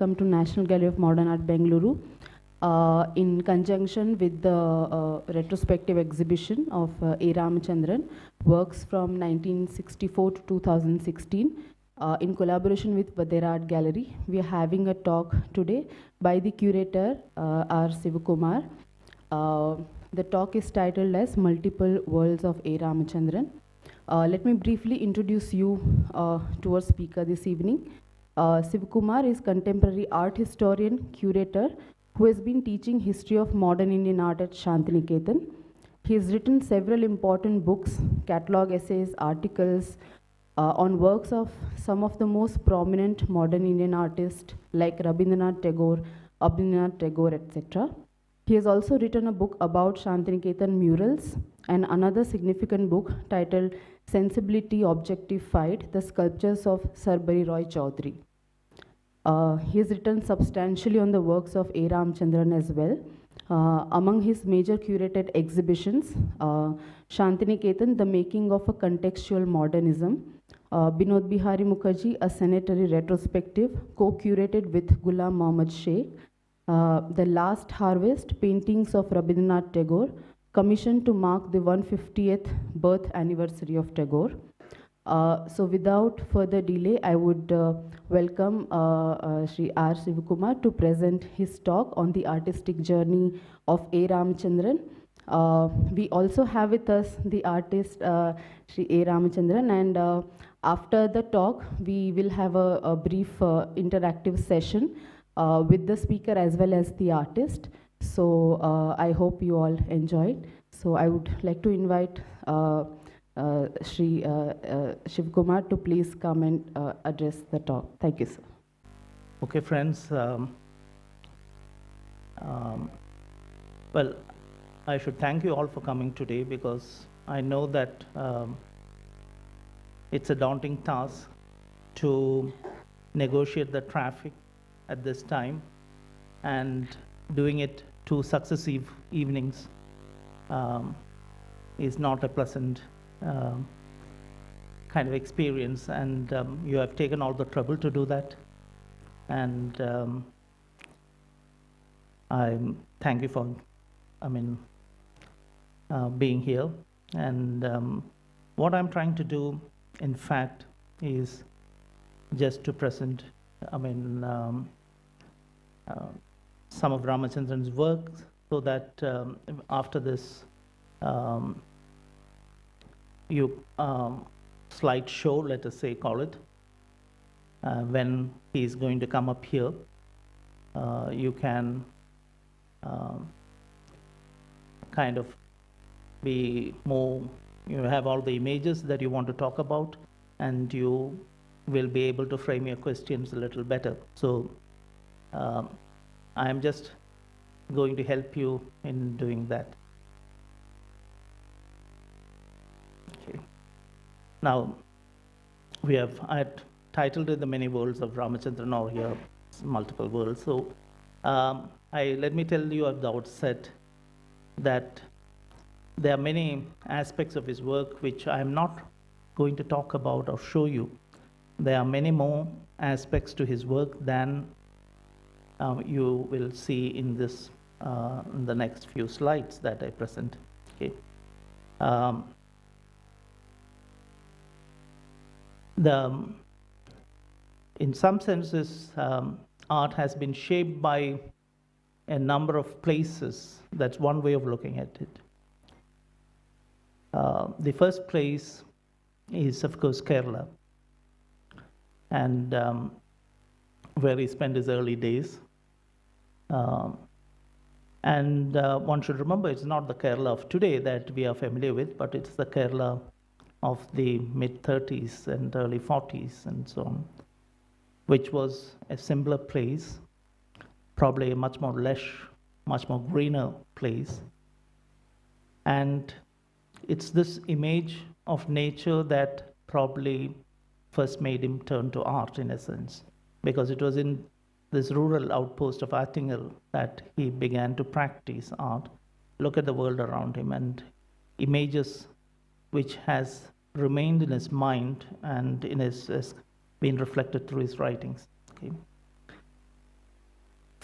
come to National Gallery of Modern Art, Bengaluru, in conjunction with the retrospective exhibition of A. Ramachandran, works from 1964 to 2016, in collaboration with Vadhera Art Gallery. We are having a talk today by the curator, R Sivakumar. The talk is titled as Multiple Worlds of A. Ramachandran. Let me briefly introduce you to our speaker this evening. Sivakumar is contemporary art historian, curator, who has been teaching history of modern Indian art at Shantiniketan. He has written several important books, catalog essays, articles on works of some of the most prominent modern Indian artists like Rabindranath Tagore, etc. He has also written a book about Shantiniketan murals and another significant book titled Sensibility Objectified, The Sculptures of Sarbari Roy Chaudhary. He has written substantially on the works of A. Ramachandran as well. Among his major curated exhibitions, Shantiniketan, The Making of a Contextual Modernism, Binod Bihari Mukherjee, A Sanitary Retrospective, co-curated with Ghulam Mohammad Sheikh, The Last Harvest, Paintings of Rabindranath Tagore, commissioned to mark the 150th birth anniversary of Tagore. So without further delay, I would welcome Shri R Sivakumar to present his talk on the artistic journey of A. Ramachandran. We also have with us the artist Shri A. Ramachandran, and after the talk, we will have a brief interactive session with the speaker as well as the artist. So I hope you all enjoyed. So I would like to invite Shri Shivakumar to please come and address the talk. Thank you, sir. Okay, friends. Well, I should thank you all for coming today, because I know that it's a daunting task to negotiate the traffic at this time, and doing it 2 successive evenings is not a pleasant kind of experience, and you have taken all the trouble to do that, and I thank you for being here. And what I'm trying to do, in fact, is just to present some of Ramachandran's work, so that after this slide show, let us say, call it, when he's going to come up here, you can kind of be more, you have all the images that you want to talk about, and you will be able to frame your questions a little better. So I am just going to help you in doing that. Okay. Now, I had titled it The Many Worlds of Ramachandran, or here multiple worlds. So let me tell you at the outset that there are many aspects of his work which I am not going to talk about or show you. There are many more aspects to his work than you will see in this in the next few slides that I present. Okay. In some senses, art has been shaped by a number of places. That's one way of looking at it. The first place is, of course, Kerala, and where he spent his early days. And one should remember, it's not the Kerala of today that we are familiar with, but it's the Kerala of the mid-30s and early 40s and so on, which was a simpler place, probably a much more lush, much more greener place. And it's this image of nature that probably first made him turn to art, in a sense, because it was in this rural outpost of Attingal that he began to practice art, look at the world around him, and images which has remained in his mind and has been reflected through his writings. Okay.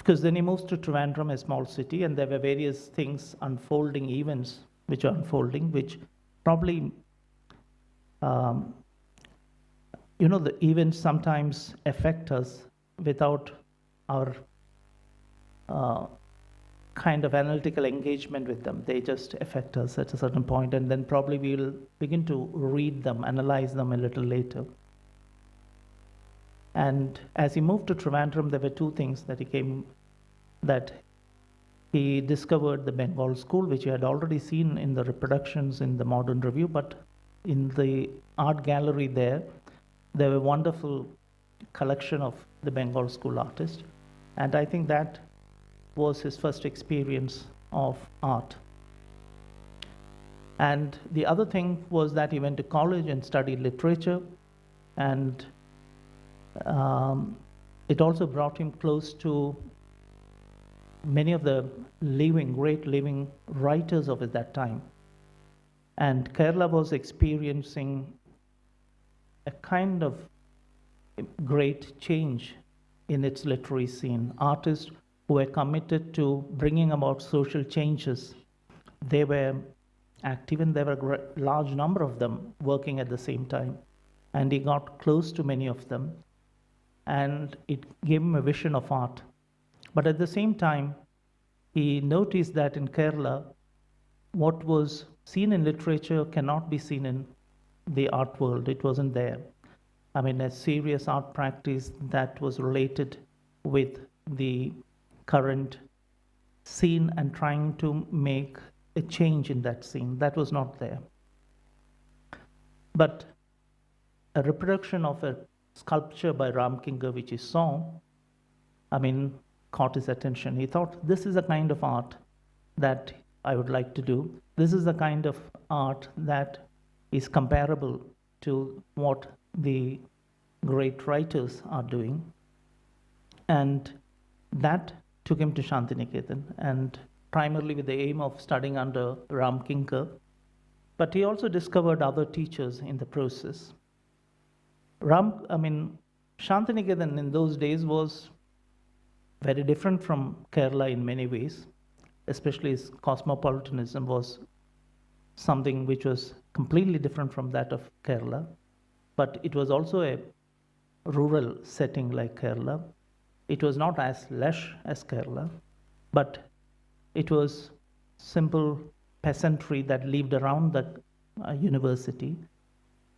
Of course, then he moves to Trivandrum, a small city, and there were various things unfolding, events which are unfolding, which probably, um, the events sometimes affect us without our kind of analytical engagement with them. They just affect us at a certain point, and then probably we'll begin to read them, analyze them a little later. And as he moved to Trivandrum, there were two things that he discovered: the Bengal school, which he had already seen in the reproductions in the Modern Review, but in the art gallery there were wonderful collection of the Bengal school artists. And I think that was his first experience of art. And the other thing was that he went to college and studied literature, and it also brought him close to many of the great living writers of that time. And Kerala was experiencing a kind of great change in its literary scene. Artists who were committed to bringing about social changes, they were active, and there were a large number of them working at the same time. And he got close to many of them, and it gave him a vision of art. But at the same time, he noticed that in Kerala, what was seen in literature cannot be seen in the art world. It wasn't there. I mean, a serious art practice that was related with the current scene and trying to make a change in that scene, that was not there. But a reproduction of a sculpture by Ramachandran, which he saw, caught his attention. He thought, this is a kind of art that I would like to do. This is the kind of art that is comparable to what the great writers are doing. And that took him to Shantiniketan, and primarily with the aim of studying under Ramachandran. But he also discovered other teachers in the process. Shantiniketan in those days was very different from Kerala in many ways, especially its cosmopolitanism was something which was completely different from that of Kerala. But it was also a rural setting like Kerala. It was not as lush as Kerala, but it was simple peasantry that lived around the university,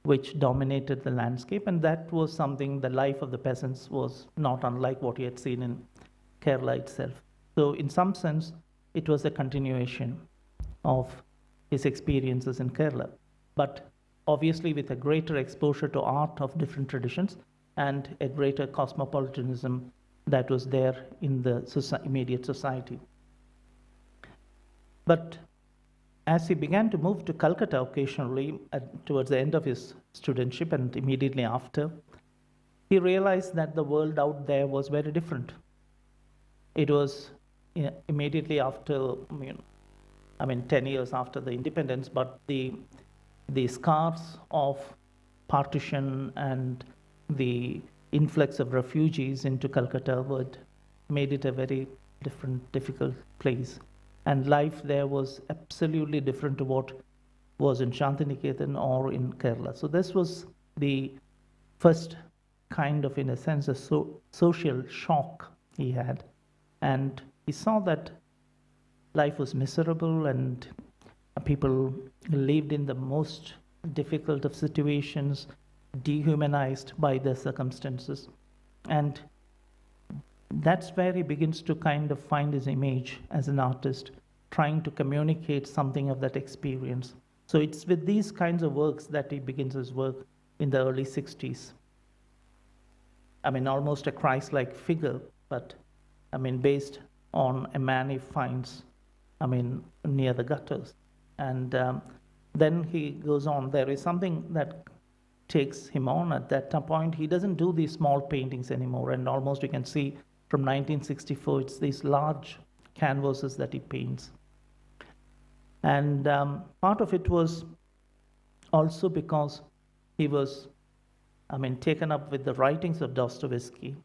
which dominated the landscape, and that was something, the life of the peasants was not unlike what he had seen in Kerala itself. So in some sense, it was a continuation of his experiences in Kerala, but obviously with a greater exposure to art of different traditions and a greater cosmopolitanism that was there in the immediate society. But as he began to move to Calcutta occasionally towards the end of his studentship and immediately after, he realized that the world out there was very different. It was immediately after, 10 years after the independence, but the scars of partition and the influx of refugees into Calcutta made it a very difficult place. And life there was absolutely different to what was in Shantiniketan or in Kerala. So this was the first kind of, in a sense, a social shock he had. And he saw that life was miserable and people lived in the most difficult of situations, dehumanized by their circumstances. And that's where he begins to kind of find his image as an artist, trying to communicate something of that experience. So it's with these kinds of works that he begins his work in the early 60s. Almost a Christ-like figure, but based on a man he finds, near the gutters. And then he goes on. There is something that takes him on at that point. He doesn't do these small paintings anymore, and almost you can see from 1964, it's these large canvases that he paints. And part of it was also because he was, taken up with the writings of Dostoevsky,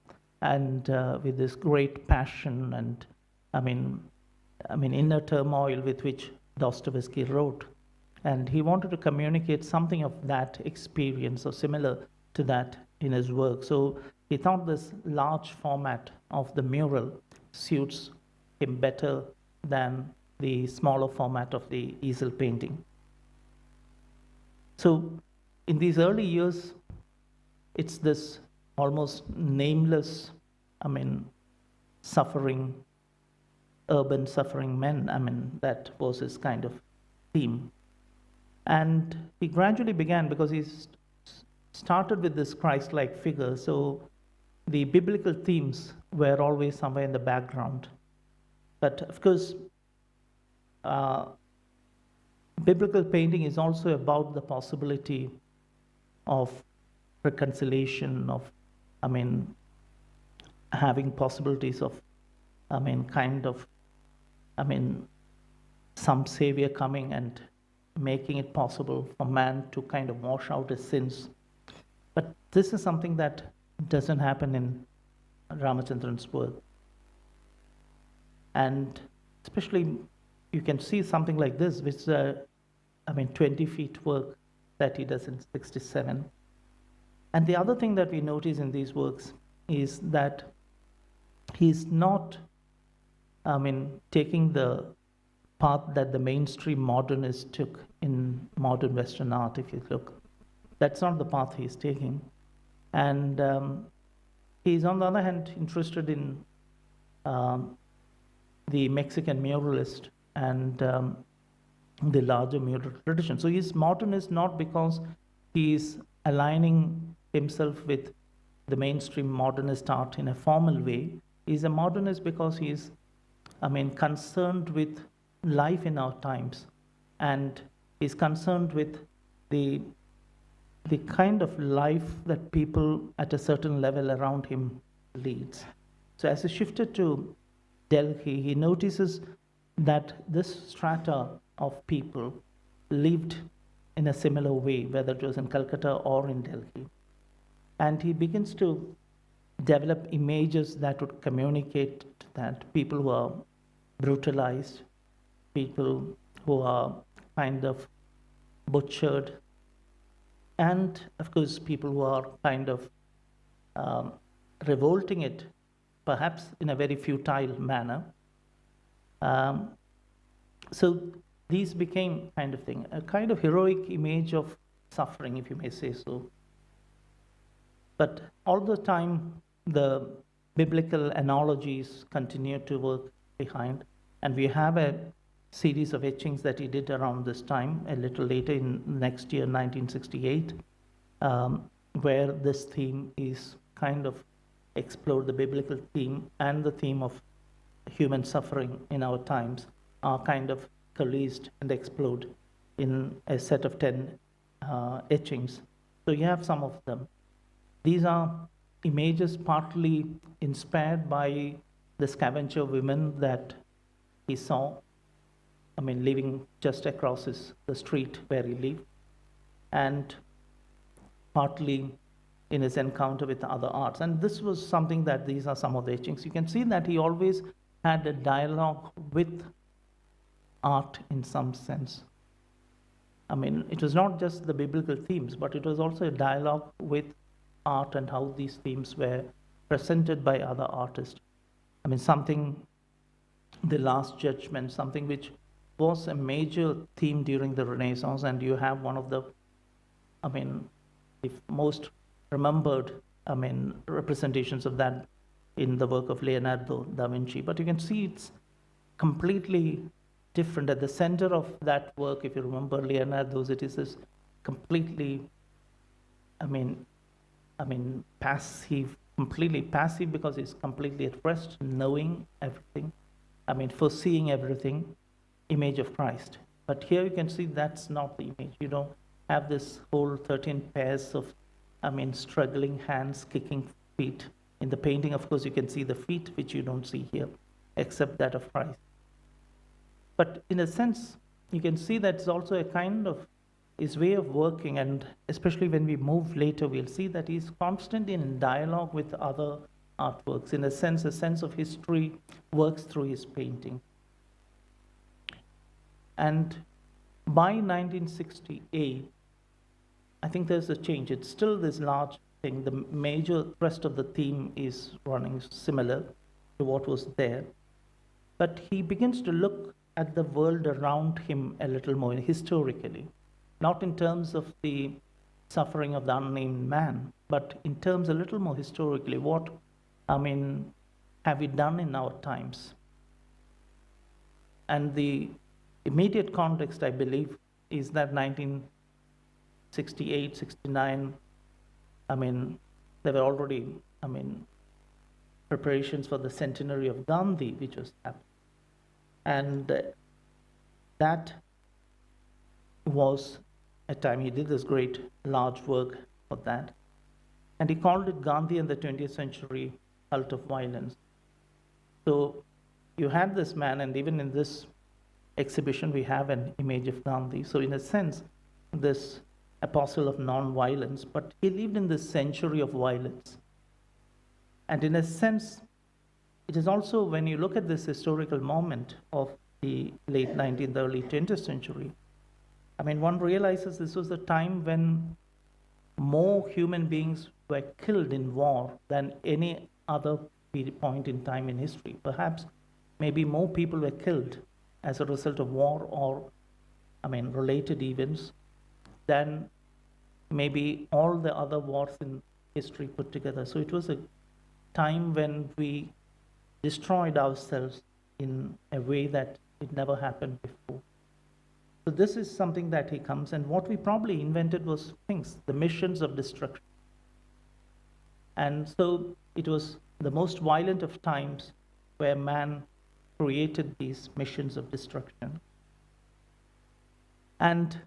and with this great passion and, I mean, inner turmoil with which Dostoevsky wrote. And he wanted to communicate something of that experience or similar to that in his work. So he thought this large format of the mural suits him better than the smaller format of the easel painting. So in these early years, it's this almost nameless, suffering, urban suffering men, that was his kind of theme. And he gradually began, because he started with this Christ-like figure, so the biblical themes were always somewhere in the background. But of course, biblical painting is also about the possibility of reconciliation, of, having possibilities of, some savior coming and making it possible for man to kind of wash out his sins. But this is something that doesn't happen in Ramachandran's work. And especially, you can see something like this, which is 20 feet work that he does in 67. And the other thing that we notice in these works is that he's not, taking the path that the mainstream modernists took in modern Western art, if you look. That's not the path he's taking. And he's, on the other hand, interested in the Mexican muralist and the larger mural tradition. So he's modernist not because he's aligning himself with the mainstream modernist art in a formal way. He's a modernist because he's, concerned with life in our times, and is concerned with the kind of life that people at a certain level around him leads. So as he shifted to Delhi, he notices that this strata of people lived in a similar way, whether it was in Calcutta or in Delhi. And he begins to develop images that would communicate that people who are brutalized, people who are kind of butchered, and of course people who are kind of revolting it, perhaps in a very futile manner. So these became kind of thing, a kind of heroic image of suffering, if you may say so. But all the time, the biblical analogies continue to work behind, and we have a series of etchings that he did around this time, a little later in next year, 1968, where this theme is kind of explored, the biblical theme and the theme of human suffering in our times are kind of coalesced and explored in a set of 10 etchings. So you have some of them. These are images partly inspired by the scavenger women that he saw, living just across the street where he lived, and partly in his encounter with other arts. And this was something that these are some of the etchings. You can see that he always had a dialogue with art in some sense. It was not just the biblical themes, but it was also a dialogue with art and how these themes were presented by other artists. Something, the Last Judgment, something which was a major theme during the Renaissance, and you have one of the, the most remembered, representations of that in the work of Leonardo da Vinci. But you can see it's completely different. At the center of that work, if you remember Leonardo's, it is this completely, passive, completely passive, because he's completely at rest, knowing everything, foreseeing everything, image of Christ. But here you can see that's not the image. You don't have this whole 13 pairs of, struggling hands, kicking feet. In the painting, of course, you can see the feet, which you don't see here, except that of Christ. But in a sense, you can see that's also a kind of his way of working, and especially when we move later, we'll see that he's constantly in dialogue with other artworks. In a sense of history works through his painting. And by 1968, I think there's a change. It's still this large thing. The major thrust of the theme is running similar to what was there. But he begins to look at the world around him a little more historically, not in terms of the suffering of the unnamed man, but in terms a little more historically. What, have we done in our times? And the immediate context, I believe, is that 1968, 69, there were already, preparations for the centenary of Gandhi, which was happening. And that was a time he did this great large work for that. And he called it Gandhi and the 20th Century Cult of Violence. So you had this man, and even in this exhibition, we have an image of Gandhi. So in a sense, this apostle of non-violence, but he lived in this century of violence. And in a sense, it is also, when you look at this historical moment of the late 19th, early 20th century, one realizes this was a time when more human beings were killed in war than any other point in time in history. Perhaps, maybe more people were killed as a result of war or, related events than maybe all the other wars in history put together. So it was a time when we destroyed ourselves in a way that it never happened before. So this is something that he comes, and what we probably invented was things, the missions of destruction. And so it was the most violent of times where man created these missions of destruction. And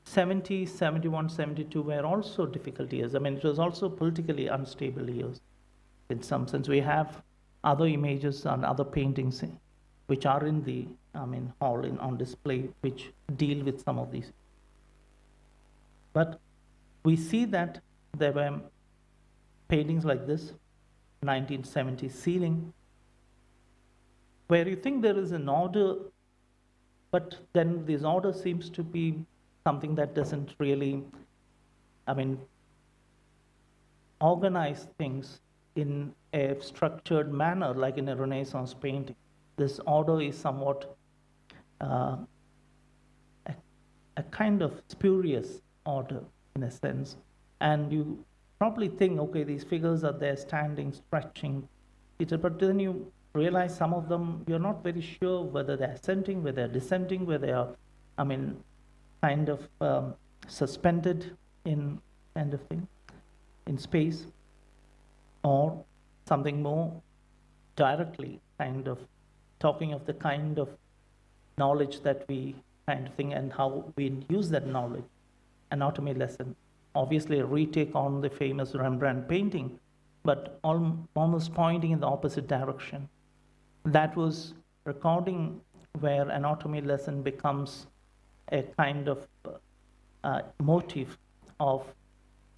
70, 71, 72 were also difficult years. It was also politically unstable years. In some sense, we have other images and other paintings which are in the hall on display, which deal with some of these. But we see that there were paintings like this, 1970 ceiling, where you think there is an order, but then this order seems to be something that doesn't really, organize things in a structured manner, like in a Renaissance painting. This order is somewhat a kind of spurious order, in a sense. And you probably think, okay, these figures are there standing, stretching, but then you realize some of them, you're not very sure whether they're ascending, whether they're descending, whether they are, kind of suspended in kind of thing, in space, or something more directly kind of talking of the kind of knowledge that we kind of think and how we use that knowledge. Anatomy lesson, obviously a retake on the famous Rembrandt painting, but almost pointing in the opposite direction. That was recording where anatomy lesson becomes a kind of motive of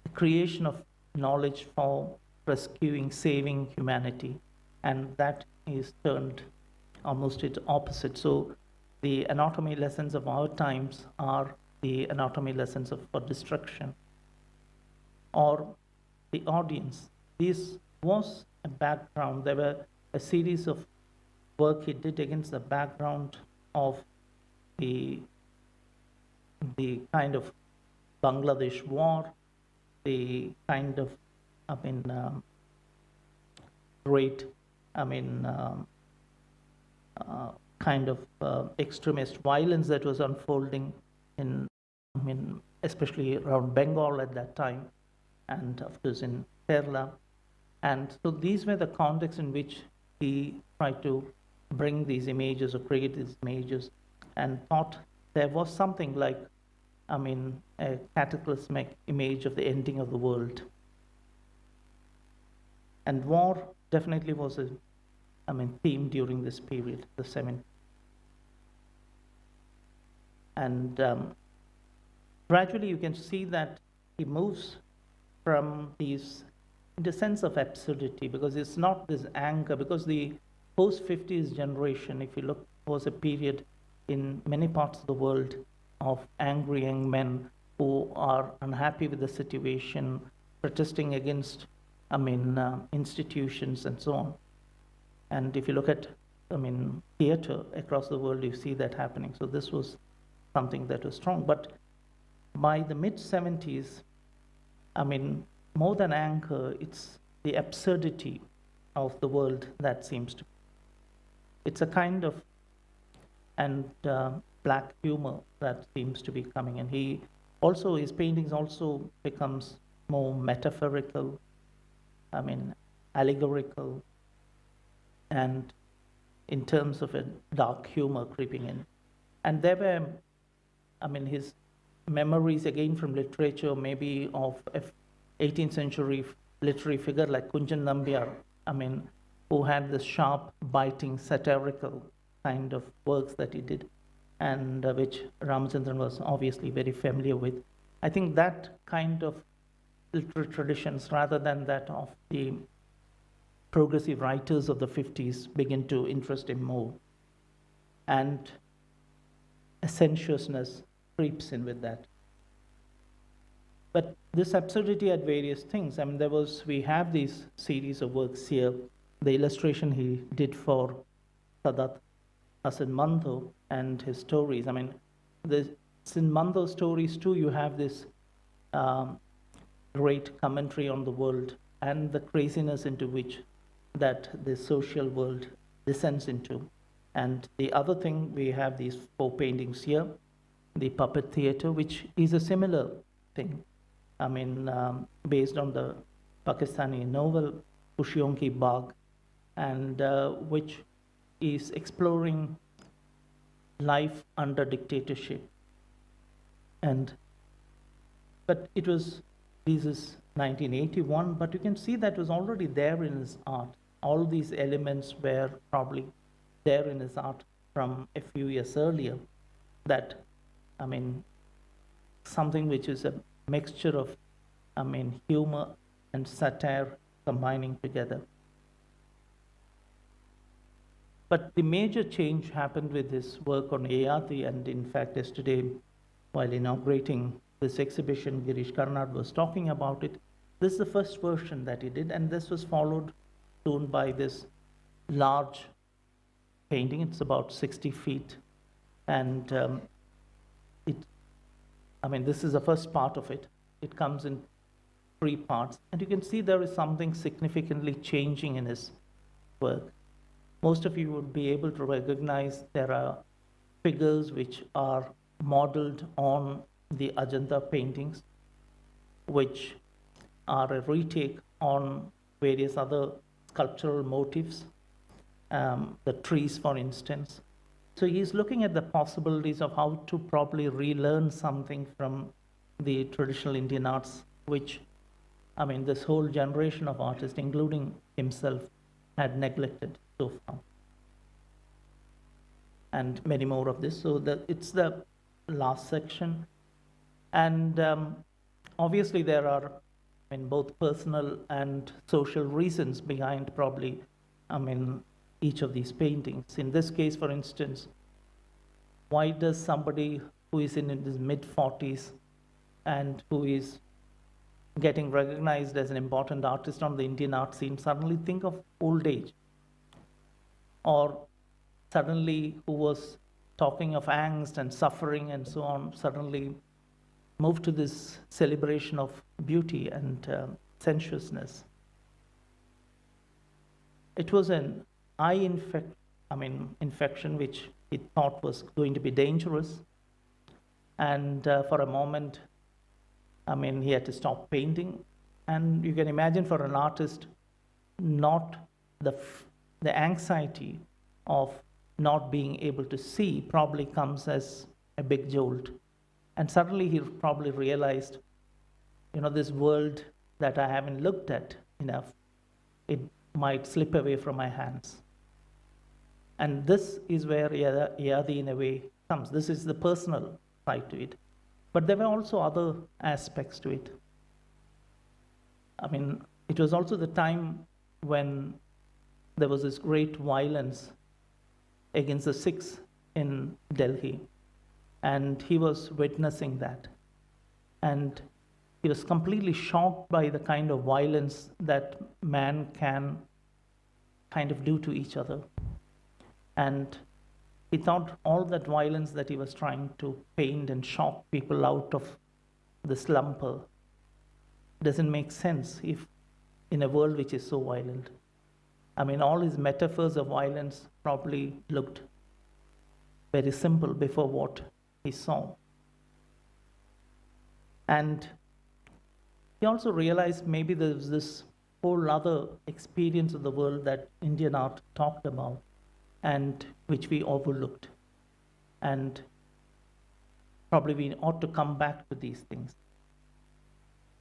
the creation of knowledge for rescuing, saving humanity, and that is turned almost its opposite. So the anatomy lessons of our times are the anatomy lessons for destruction. Or the audience. This was a background. There were a series of work he did against the background of the kind of Bangladesh war, the kind of, great, kind of extremist violence that was unfolding in, especially around Bengal at that time, and of course in Kerala. And so these were the contexts in which he tried to bring these images or create these images, and thought there was something like, a cataclysmic image of the ending of the world. And war definitely was a theme during this period, the 70s. And gradually you can see that he moves from these in the sense of absurdity, because it's not this anger, because the post-50s generation, if you look, was a period in many parts of the world of angry young men who are unhappy with the situation, protesting against, institutions and so on. And if you look at, theater across the world, you see that happening. So this was something that was strong. But by the mid-70s, more than anger, it's the absurdity of the world that seems to. It's a kind of black humor that seems to be coming, and his paintings also becomes more metaphorical, allegorical, and in terms of a dark humor creeping in. And there were, his memories again from literature, maybe of a 18th century literary figure like Kunjan Nambiar, who had this sharp, biting, satirical kind of works that he did, and which Ramachandran was obviously very familiar with. I think that kind of literary traditions, rather than that of the progressive writers of the 50s, begin to interest him more. And a sensuousness creeps in with that. But this absurdity had various things. We have these series of works here. The illustration he did for Sadat Hasan Mando and his stories. In Mando's stories too, you have this great commentary on the world and the craziness into which that the social world descends into. And the other thing, we have these 4 paintings here, the puppet theater, which is a similar thing. Based on the Pakistani novel Kushiyonki Bagh, and which is exploring life under dictatorship. But this is 1981, but you can see that was already there in his art. All these elements were probably there in his art from a few years earlier. That, something which is a mixture of, humor and satire combining together. But the major change happened with his work on Yayati, and in fact, yesterday, while inaugurating this exhibition, Girish Karnad was talking about it. This is the first version that he did, and this was followed soon by this large painting. It's about 60 feet, and this is the first part of it. It comes in 3 parts, and you can see there is something significantly changing in his work. Most of you would be able to recognize there are figures which are modeled on the Ajanta paintings, which are a retake on various other sculptural motifs, the trees, for instance. So he's looking at the possibilities of how to probably relearn something from the traditional Indian arts, which, this whole generation of artists, including himself, had neglected so far. And many more of this. So it's the last section. And obviously there are both personal and social reasons behind probably each of these paintings. In this case, for instance, why does somebody who is in his mid-40s and who is getting recognized as an important artist on the Indian art scene suddenly think of old age? Or suddenly, who was talking of angst and suffering and so on, suddenly moved to this celebration of beauty and sensuousness? It was an eye infection which he thought was going to be dangerous, and for a moment, he had to stop painting. And you can imagine, for an artist, not the anxiety of not being able to see probably comes as a big jolt. And suddenly he probably realized, this world that I haven't looked at enough, it might slip away from my hands. And this is where Yadi in a way comes. This is the personal side to it. But there were also other aspects to it. it was also the time when there was this great violence against the Sikhs in Delhi, and he was witnessing that. And he was completely shocked by the kind of violence that man can kind of do to each other. And he thought all that violence that he was trying to paint and shock people out of the slumber doesn't make sense if in a world which is so violent. I mean, all his metaphors of violence probably looked very simple before what he saw. And he also realized maybe there's this whole other experience of the world that Indian art talked about and which we overlooked. And probably we ought to come back to these things.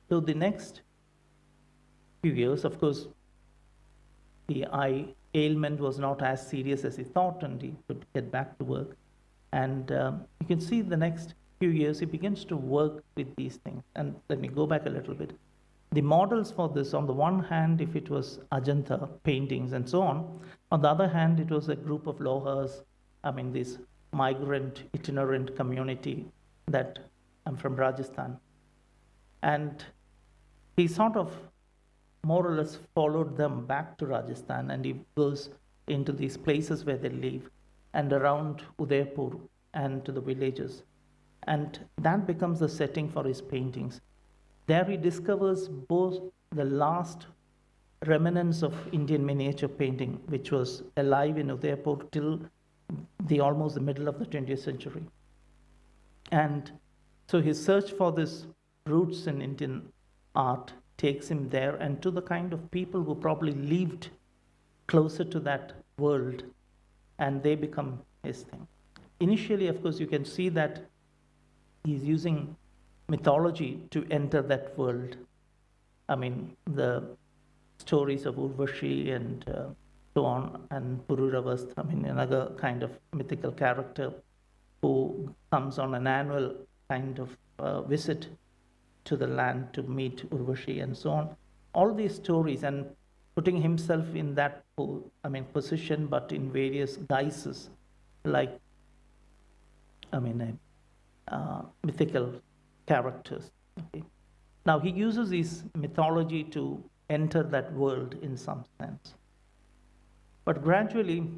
So the next few years, of course, the eye ailment was not as serious as he thought, and he could get back to work. And you can see the next few years, he begins to work with these things. And let me go back a little bit. The models for this, on the one hand, if it was Ajanta paintings and so on the other hand, it was a group of Lohas, I mean, this migrant, itinerant community that I'm from Rajasthan. And he sort of more or less followed them back to Rajasthan, and he goes into these places where they live and around Udaipur and to the villages. And that becomes the setting for his paintings. There he discovers both the last remnants of Indian miniature painting, which was alive in Udaipur till almost the middle of the 20th century. And so his search for this roots in Indian art takes him there and to the kind of people who probably lived closer to that world, and they become his thing. Initially, of course, you can see that he's using mythology to enter that world. I mean, the stories of Urvashi and so on, and Pururavast, I mean, another kind of mythical character who comes on an annual kind of visit to the land to meet Urvashi and so on. All these stories, and putting himself in that position, but in various guises, like, mythical characters. Okay. Now he uses his mythology to enter that world in some sense. But gradually,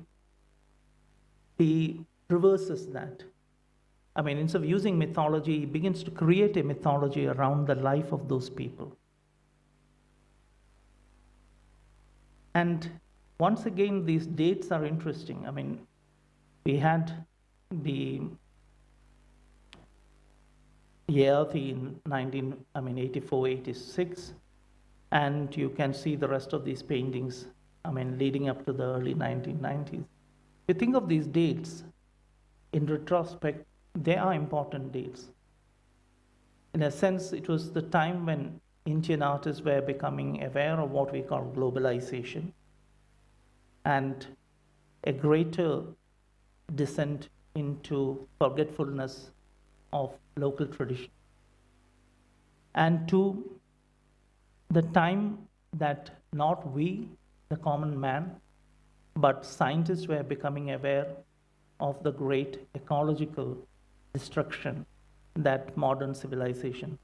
he reverses that. I mean, instead of using mythology, he begins to create a mythology around the life of those people. And once again, these dates are interesting. I mean, we had the Yathi in 84, 86, and you can see the rest of these paintings, leading up to the early 1990s. If you think of these dates, in retrospect, they are important dates. In a sense, it was the time when Indian artists were becoming aware of what we call globalization and a greater descent into forgetfulness of local tradition. And to the time that not we, the common man, but scientists were becoming aware of the great ecological destruction that modern civilization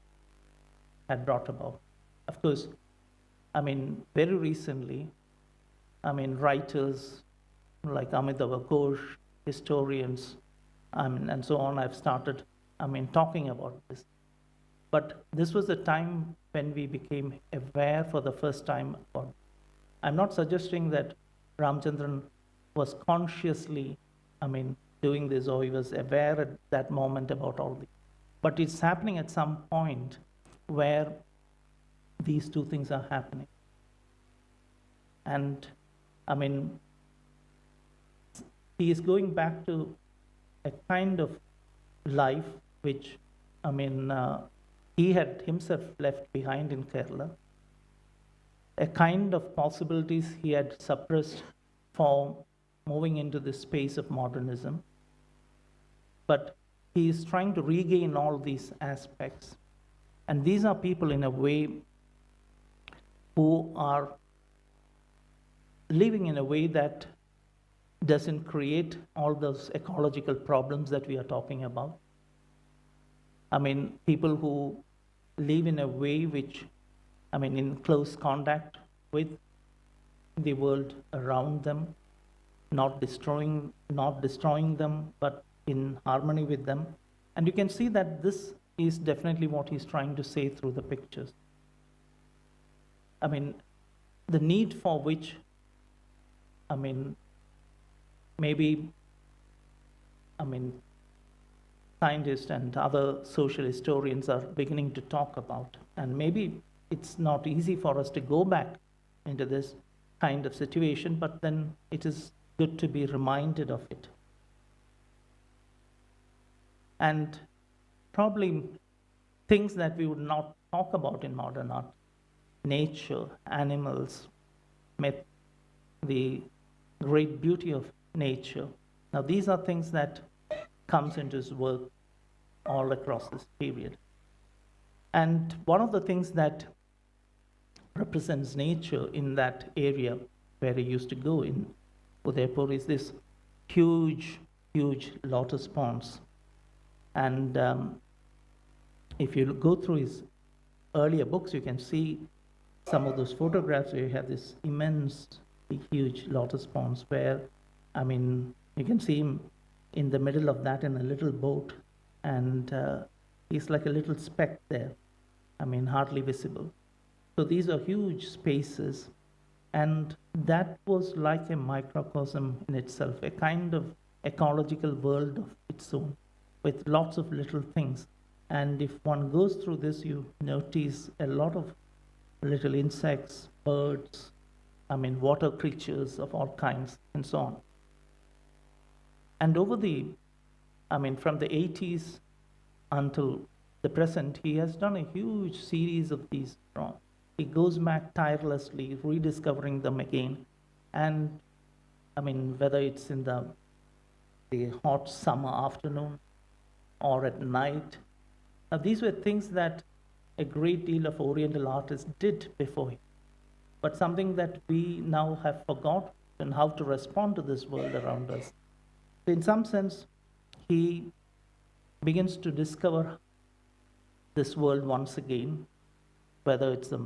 had brought about. Of course, very recently, writers like Amitav Ghosh, historians, and so on, I've started, talking about this. But this was the time when we became aware for the first time about. I'm not suggesting that Ramachandran was consciously, doing this, or he was aware at that moment about all this. But it's happening at some point where these two things are happening. And he is going back to a kind of life which, he had himself left behind in Kerala, a kind of possibilities he had suppressed for moving into the space of modernism. But he is trying to regain all these aspects. And these are people, in a way, who are living in a way that doesn't create all those ecological problems that we are talking about. I mean, people who live in a way which, I mean, in close contact with the world around them, not destroying them, but in harmony with them. And you can see that this is definitely what he's trying to say through the pictures. I mean, the need for which, I mean, maybe, I mean, scientists and other social historians are beginning to talk about. And maybe it's not easy for us to go back into this kind of situation, but then it is good to be reminded of it. And probably things that we would not talk about in modern art: nature, animals, myth, the great beauty of nature. Now, these are things that comes into his work all across this period. And one of the things that represents nature in that area where he used to go in Udaipur is this huge lotus ponds. And if you go through his earlier books, you can see some of those photographs where you have this immense, huge lotus ponds where, I mean, you can see him in the middle of that in a little boat, and he's like a little speck there. I mean, hardly visible. So these are huge spaces, and that was like a microcosm in itself, a kind of ecological world of its own, with lots of little things. And if one goes through this, you notice a lot of little insects, birds, I mean, water creatures of all kinds, and so on. And over the, I mean, from the 80s until the present, he has done a huge series of these drawings. He goes back tirelessly, rediscovering them again. And I mean, whether it's in the hot summer afternoon or at night, now these were things that a great deal of Oriental artists did before him, but something that we now have forgotten how to respond to this world around us. In some sense, he begins to discover this world once again, whether it's the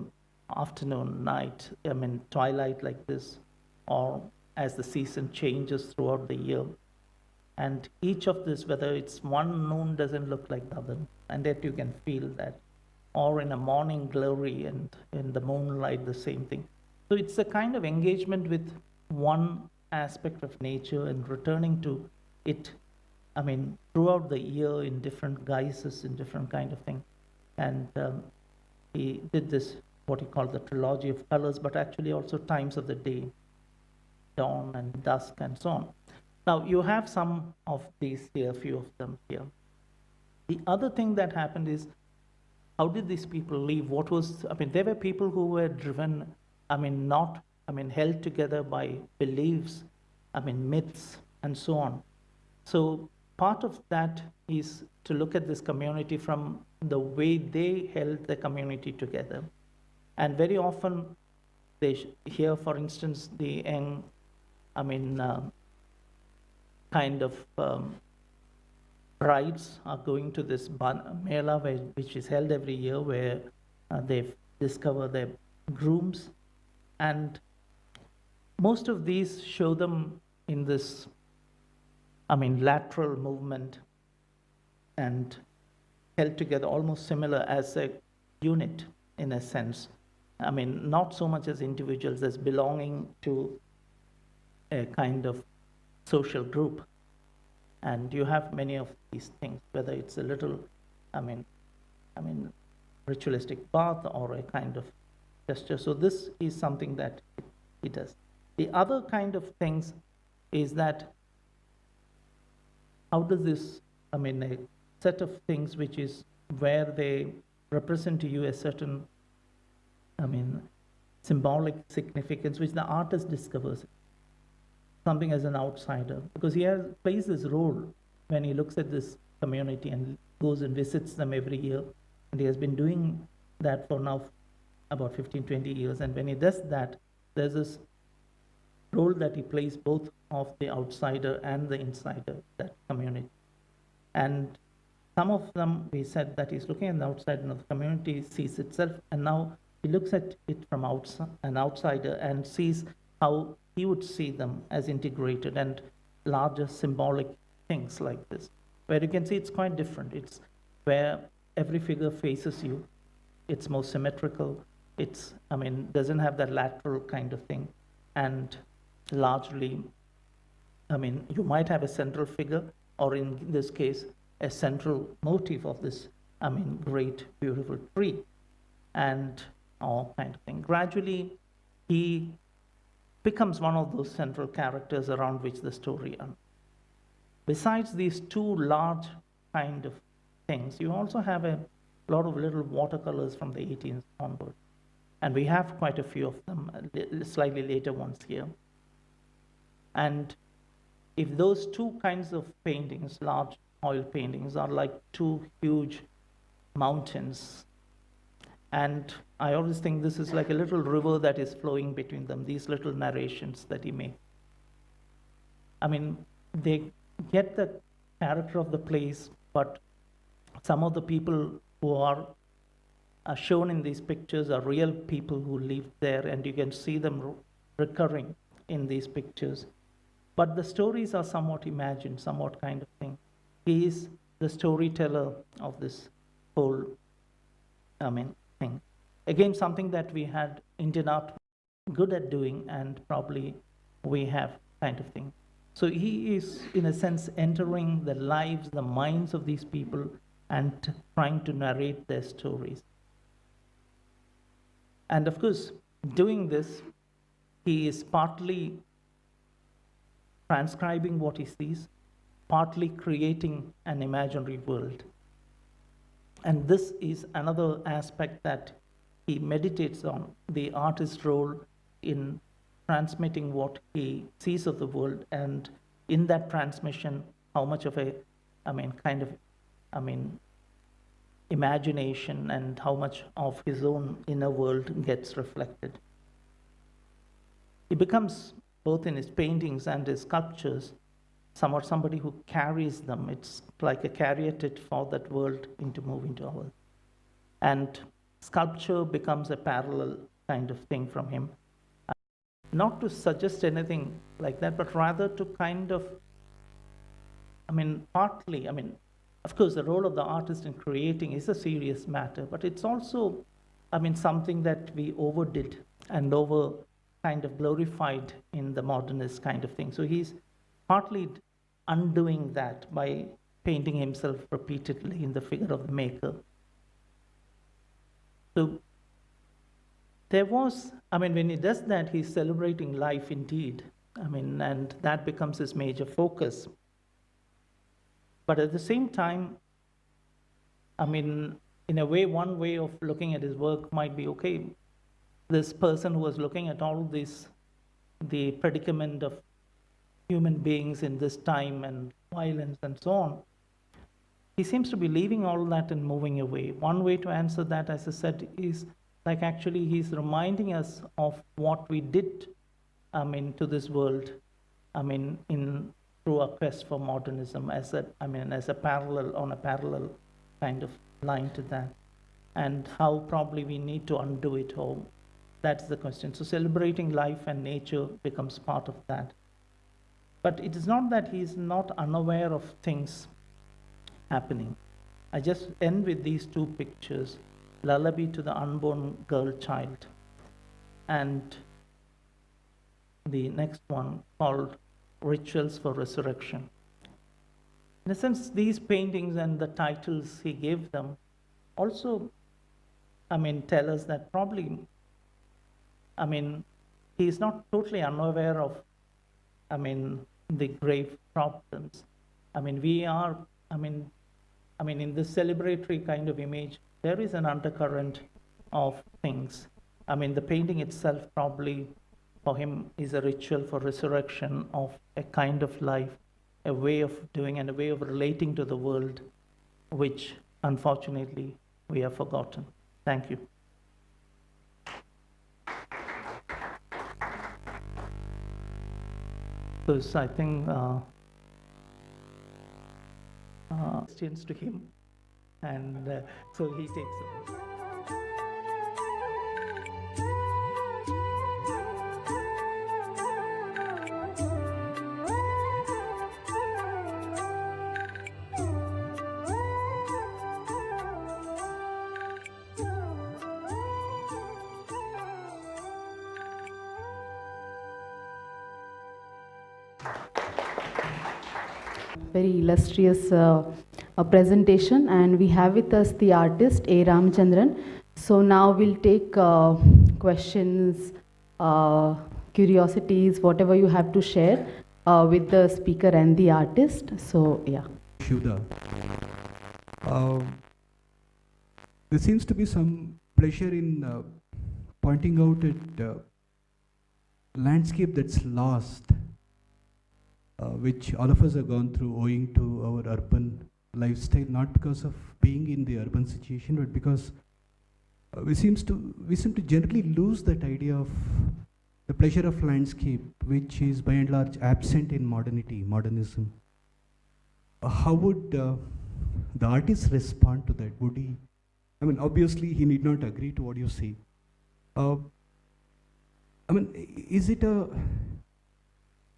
afternoon, night, I mean, twilight like this, or as the season changes throughout the year. And each of this, whether it's one noon doesn't look like the other, and yet you can feel that, or in a morning glory and in the moonlight, the same thing. So it's a kind of engagement with one aspect of nature and returning to it, I mean, throughout the year in different guises, in different kind of thing. And he did this, what he called the trilogy of colors, but actually also times of the day, dawn and dusk and so on. Now, you have some of these here, a few of them here. The other thing that happened is, how did these people live? What was, I mean, there were people who were driven, I mean, not, I mean, held together by beliefs, I mean, myths, and so on. So part of that is to look at this community from the way they held the community together. And very often they hear, for instance, the young, I mean, kind of brides are going to this mela, which is held every year, where they discover their grooms. And most of these show them in this, I mean, lateral movement and held together, almost similar as a unit in a sense. I mean, not so much as individuals as belonging to a kind of social group. And you have many of these things, whether it's a little, I mean, ritualistic bath or a kind of gesture. So this is something that he does. The other kind of things is that, how does this, I mean, a set of things which is where they represent to you a certain, I mean, symbolic significance, which the artist discovers something as an outsider, because he plays this role when he looks at this community and goes and visits them every year, and he has been doing that for now about 15, 20 years. And when he does that, there's this role that he plays both of the outsider and the insider, that community. And some of them, we said that he's looking at the outside and the community sees itself, and now he looks at it from outside, an outsider, and sees how he would see them as integrated and larger symbolic things like this, where you can see it's quite different. It's where every figure faces you. It's more symmetrical. It's, doesn't have that lateral kind of thing. And largely, you might have a central figure, or in this case, a central motif of this, great, beautiful tree, and all kind of thing. Gradually, he becomes one of those central characters around which the story unfolds. Besides these two large kind of things, you also have a lot of little watercolors from the 18th onward. And we have quite a few of them, slightly later ones here. And if those two kinds of paintings, large oil paintings, are like two huge mountains, and I always think this is like a little river that is flowing between them, these little narrations that he makes. They get the character of the place, but some of the people who are shown in these pictures are real people who lived there, and you can see them recurring in these pictures. But the stories are somewhat imagined, somewhat kind of thing. He is the storyteller of this whole, thing. Again, something that we had Indian art good at doing, and probably we have kind of thing. So he is, in a sense, entering the lives, the minds of these people, and trying to narrate their stories. And of course, doing this, he is partly transcribing what he sees, partly creating an imaginary world. And this is another aspect that he meditates on, the artist's role in transmitting what he sees of the world, and in that transmission, how much of a, imagination and how much of his own inner world gets reflected. He becomes, both in his paintings and his sculptures, somewhat somebody who carries them. It's like a caryatid for that world into moving to our world. And sculpture becomes a parallel kind of thing from him. Not to suggest anything like that, but rather to kind of, partly, of course, the role of the artist in creating is a serious matter, but it's also, something that we overdid and over kind of glorified in the modernist kind of thing. So he's partly undoing that by painting himself repeatedly in the figure of the maker. So there was, when he does that, he's celebrating life indeed, and that becomes his major focus. But at the same time, in a way, one way of looking at his work might be, okay, this person who was looking at all this, the predicament of human beings in this time and violence and so on, he seems to be leaving all that and moving away. One way to answer that, as I said, is like actually he's reminding us of what we did, to this world, through a quest for modernism as a parallel, on a parallel kind of line to that, and how probably we need to undo it all. That's the question. So celebrating life and nature becomes part of that. But it is not that he's not unaware of things happening. I just end with these two pictures, Lullaby to the Unborn Girl Child, and the next one called Rituals for Resurrection. In a sense, these paintings and the titles he gave them also, tell us that probably, he is not totally unaware of, the grave problems. We are, in this celebratory kind of image, there is an undercurrent of things. The painting itself probably for him is a ritual for resurrection of a kind of life, a way of doing and a way of relating to the world, which unfortunately we have forgotten. Thank you. because I think questions to him, and so he takes over. Very illustrious presentation, and we have with us the artist A Ramachandran. So now we'll take questions, curiosities, whatever you have to share with the speaker and the artist. So yeah. Shuda. There seems to be some pleasure in pointing out at landscape that's lost, which all of us have gone through owing to our urban lifestyle, not because of being in the urban situation, but because we seem to generally lose that idea of the pleasure of landscape, which is by and large absent in modernism. How would the artist respond to that? Would he, I mean, obviously he need not agree to what you say. I mean,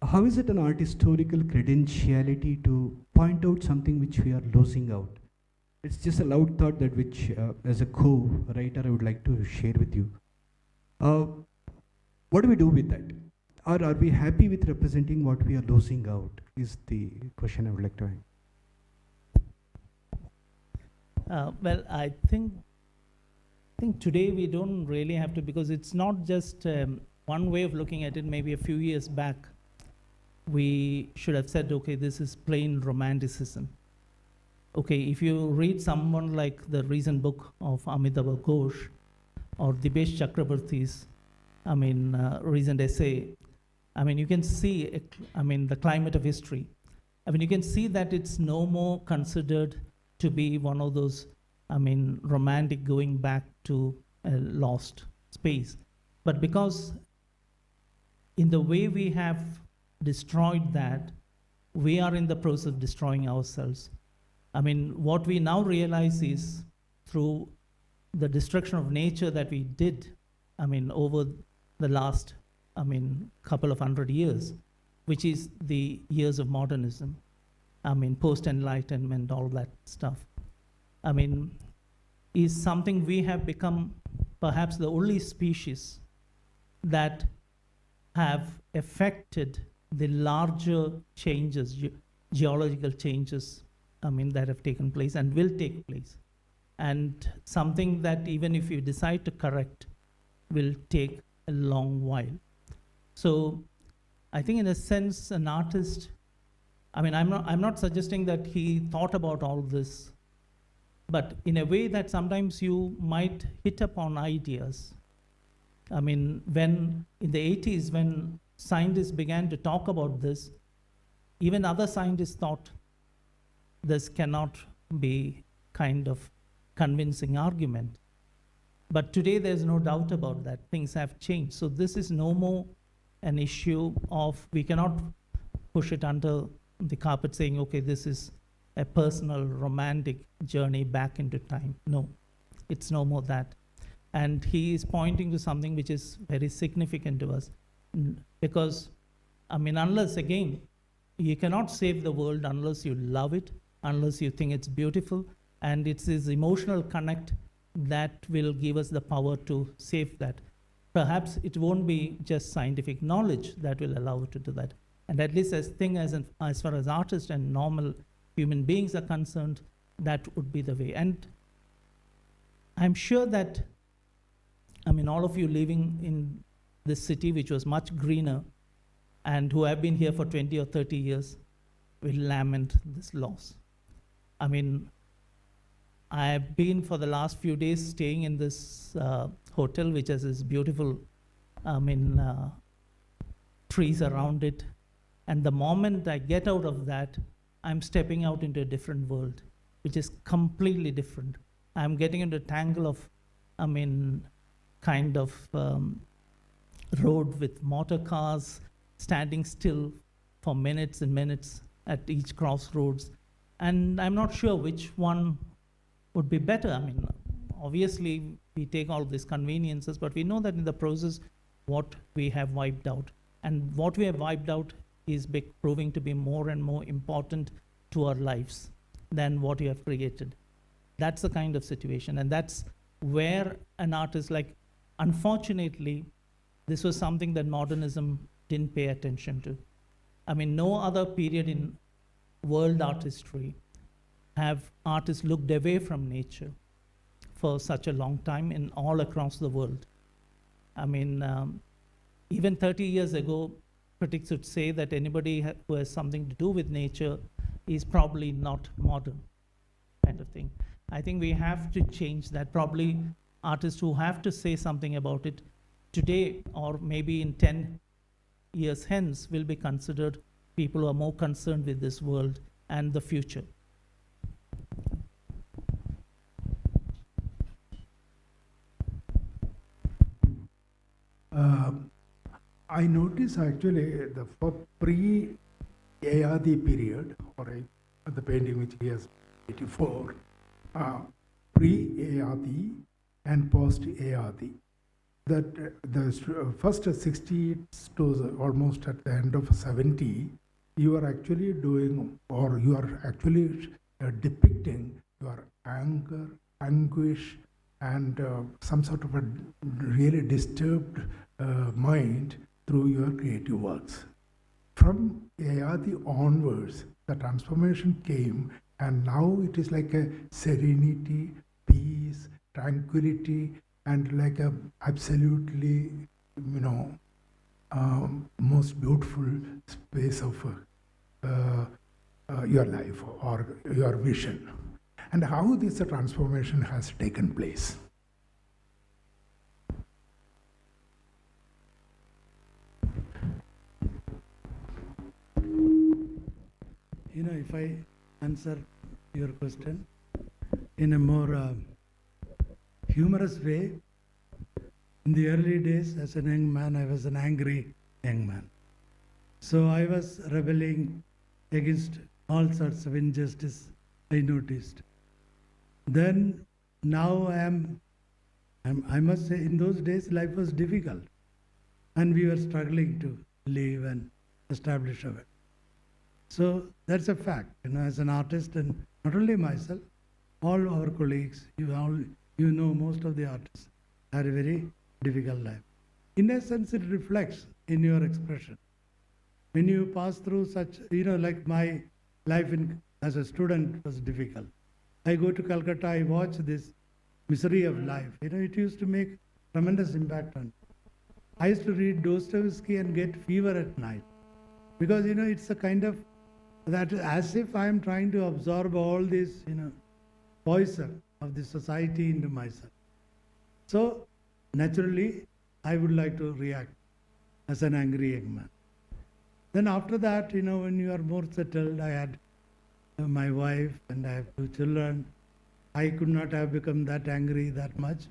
how is it an art historical credentiality to point out something which we are losing out? It's just a loud thought that which, as a co-writer, I would like to share with you. What do we do with that? Or are we happy with representing what we are losing out, is the question I would like to ask. Well, I think today we don't really have to, because it's not just one way of looking at it. Maybe a few years back, we should have said, okay, this is plain romanticism. Okay, if you read someone like the recent book of Amitabh Ghosh or Dipesh Chakrabarty's, recent essay, you can see, the climate of history. You can see that it's no more considered to be one of those, romantic going back to a lost space. But because in the way we have destroyed that, we are in the process of destroying ourselves. What we now realize is through the destruction of nature that we did, over the last, couple of 100 years, which is the years of modernism, post-enlightenment, all that stuff, is something we have become perhaps the only species that have affected the larger changes, geological changes, that have taken place and will take place. And something that even if you decide to correct, will take a long while. So I think in a sense, an artist, I'm not suggesting that he thought about all this, but in a way that sometimes you might hit upon ideas. When in the 80s, when scientists began to talk about this, even other scientists thought this cannot be kind of convincing argument. But today there's no doubt about that. Things have changed. So this is no more an issue of, we cannot push it under the carpet saying, okay, this is a personal romantic journey back into time. No, it's no more that. And he is pointing to something which is very significant to us, because, unless, again, you cannot save the world unless you love it, unless you think it's beautiful, and it's this emotional connect that will give us the power to save that. Perhaps it won't be just scientific knowledge that will allow it to do that. And at least as far as artists and normal human beings are concerned, that would be the way. And I'm sure that, all of you living in this city, which was much greener, and who have been here for 20 or 30 years, will lament this loss. I have been for the last few days staying in this hotel, which has this beautiful, trees around it. And the moment I get out of that, I'm stepping out into a different world, which is completely different. I'm getting into a tangle of, road with motor cars standing still for minutes and minutes at each crossroads. And I'm not sure which one would be better. I mean, obviously, we take all these conveniences, but we know that in the process, what we have wiped out. And what we have wiped out is proving to be more and more important to our lives than what you have created. That's the kind of situation. And that's where an artist, like, unfortunately, this was something that modernism didn't pay attention to. I mean, no other period in world art history have artists looked away from nature for such a long time in all across the world. I mean, even 30 years ago, critics would say that anybody who has something to do with nature is probably not modern, kind of thing. I think we have to change that. Probably artists who have to say something about it today or maybe in 10 years hence will be considered people who are more concerned with this world and the future. I notice actually the pre-Ayadi period, the painting which he has 84, pre-Ayadi and post-Ayadi. That the first 60 to almost at the end of 70, you are actually doing, or you are actually depicting your anger, anguish, and some sort of a really disturbed mind through your creative works. From Ayadi onwards, the transformation came, and now it is like a serenity, peace, tranquility, and like a absolutely, most beautiful space of your life or your vision. And how this transformation has taken place. If I answer your question in a more humorous way, in the early days as a young man, I was an angry young man. So I was rebelling against all sorts of injustice I noticed. Then now I must say, in those days life was difficult and we were struggling to live and establish our. So that's a fact, as an artist, and not only myself, all our colleagues, most of the artists had a very difficult life. In a sense, it reflects in your expression. When you pass through such, like my life as a student was difficult. I go to Calcutta, I watch this misery of life. It used to make tremendous impact on me. I used to read Dostoevsky and get fever at night. Because, it's a kind of, that as if I am trying to absorb all this, poison of the society into myself. So, naturally, I would like to react as an angry young man. Then after that, when you are more settled, I had my wife and I have 2 children. I could not have become that angry that much.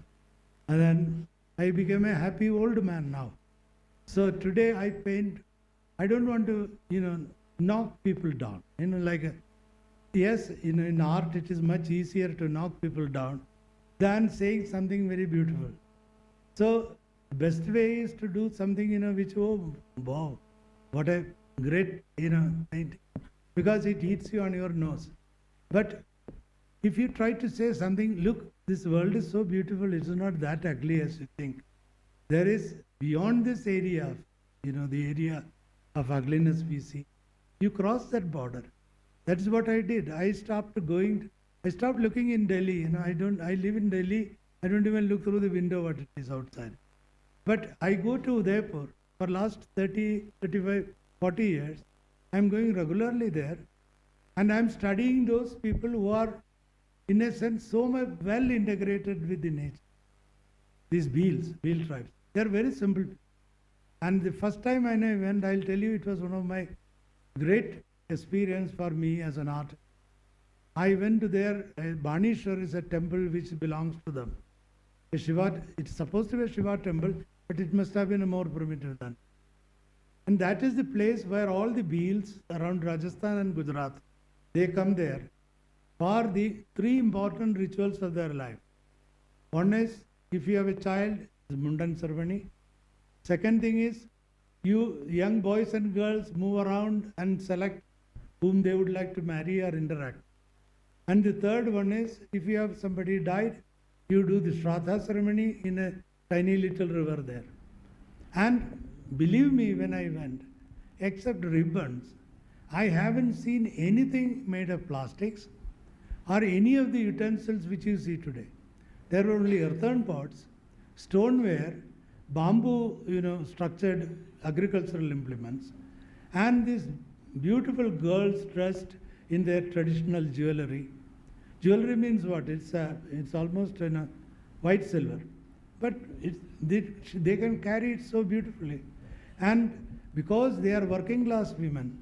And then I became a happy old man now. So today I paint, I don't want to, knock people down. Yes, in art it is much easier to knock people down than saying something very beautiful. So the best way is to do something, which, oh, wow, what a great, painting. Because it hits you on your nose. But if you try to say something, look, this world is so beautiful, it's not that ugly as you think. There is, beyond this area, the area of ugliness we see, you cross that border. That is what I did. I stopped looking in Delhi. I live in Delhi. I don't even look through the window what it is outside. But I go to Udaipur for last 30, 35, 40 years. I'm going regularly there. And I'm studying those people who are, in a sense, so much well integrated with the nature. These Bhil tribes. They're very simple. And the first time when I went, I'll tell you, it was one of my great experience for me as an artist. I went to their, Banishwar is a temple which belongs to them. A Shiva, it's supposed to be a Shiva temple, but it must have been a more primitive than. And that is the place where all the Bhils around Rajasthan and Gujarat, they come there for the three important rituals of their life. One is, if you have a child, the Mundan ceremony. Second thing is, you young boys and girls move around and select whom they would like to marry or interact. And the third one is, if you have somebody died, you do the Shraddha ceremony in a tiny little river there. And believe me, when I went, except ribbons, I haven't seen anything made of plastics or any of the utensils which you see today. There were only earthen pots, stoneware, bamboo, structured agricultural implements, and these beautiful girls dressed in their traditional jewelry. Jewelry means what? It's almost white silver, but they can carry it so beautifully. And because they are working class women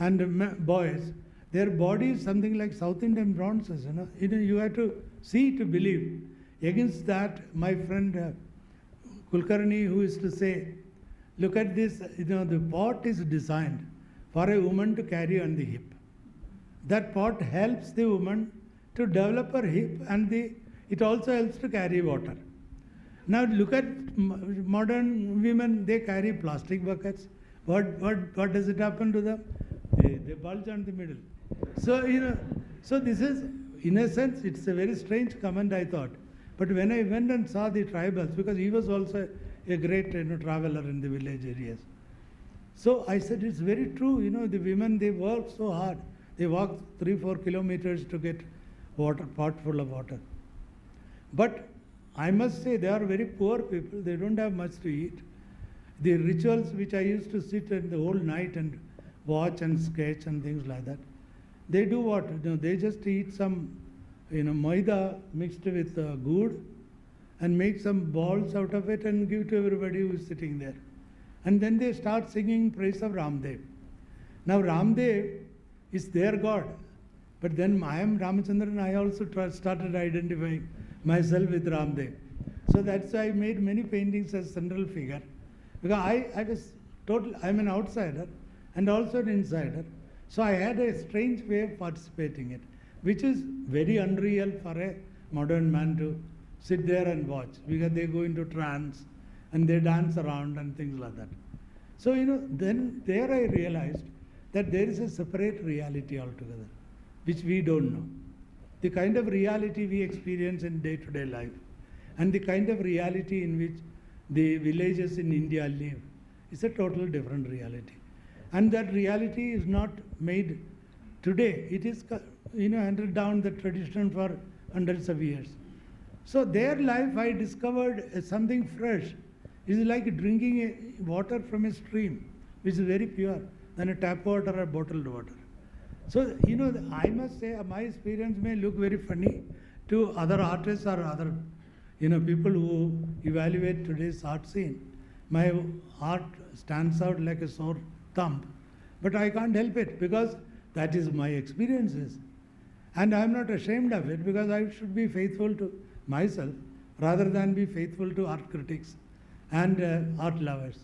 and boys, their body is something like South Indian bronzes. You have to see to believe. Against that, my friend Kulkarni, who used to say, look at this, the pot is designed for a woman to carry on the hip. That pot helps the woman to develop her hip, and it also helps to carry water. Now look at modern women, they carry plastic buckets. What does it happen to them? They bulge on the middle. So this is, in a sense, it's a very strange comment, I thought. But when I went and saw the tribals, because he was also a great traveler in the village areas. So I said, it's very true, the women, they work so hard. They walk 3-4 kilometers to get water, pot full of water. But I must say, they are very poor people. They don't have much to eat. The rituals which I used to sit in the whole night and watch and sketch and things like that, they do what? They just eat some maida mixed with good and make some balls out of it and give to everybody who is sitting there. And then they start singing praise of Ramdev. Now Ramdev is their God. But then I am Ramachandran, I also started identifying myself with Ramdev. So that's why I made many paintings as central figure. Because I'm an outsider and also an insider. So I had a strange way of participating in it, which is very unreal for a modern man to sit there and watch, because they go into trance and they dance around and things like that. So, then there I realized that there is a separate reality altogether, which we don't know. The kind of reality we experience in day-to-day life and the kind of reality in which the villages in India live is a total different reality. And that reality is not made today. It is, handed down the tradition for hundreds of years. So their life, I discovered something fresh. It is like drinking water from a stream, which is very pure, than a tap water or bottled water. So, I must say my experience may look very funny to other artists or other, people who evaluate today's art scene. My art stands out like a sore thumb, but I can't help it because that is my experiences. And I'm not ashamed of it, because I should be faithful to myself rather than be faithful to art critics and art lovers.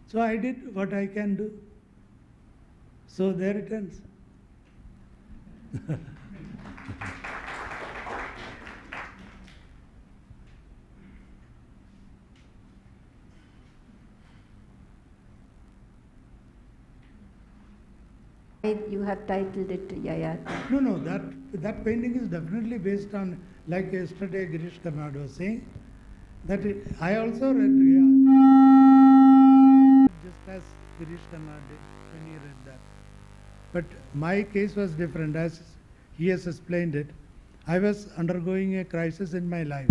So I did what I can do. So there it ends. You have titled it Yayati. No, that painting is definitely based on, like yesterday Girish Karnad was saying, that I also read Yayati, just as Girish Karnad did when he read that. But my case was different, as he has explained it. I was undergoing a crisis in my life,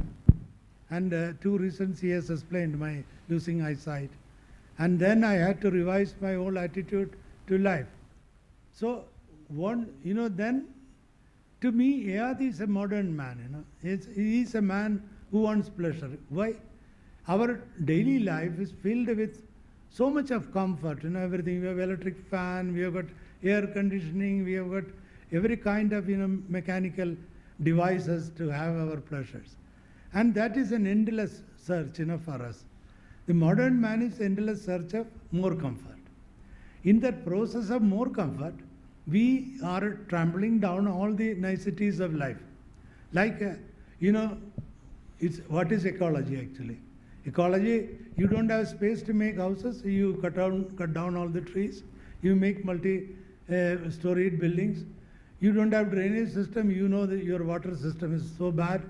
and 2 reasons he has explained: my losing eyesight, and then I had to revise my whole attitude to life. So, then to me, Yayati is a modern man. He is a man who wants pleasure. Why? Our daily life is filled with so much of comfort. Everything. We have electric fan, we have got air conditioning, we have got every kind of mechanical devices to have our pleasures, and that is an endless search for us. The modern man is endless search of more comfort. in that process of more comfort, we are trampling down all the niceties of life. Like, it's what is ecology actually? Ecology, you don't have space to make houses, you cut down all the trees, you make multi-storied buildings. You don't have drainage system, you know that your water system is so bad.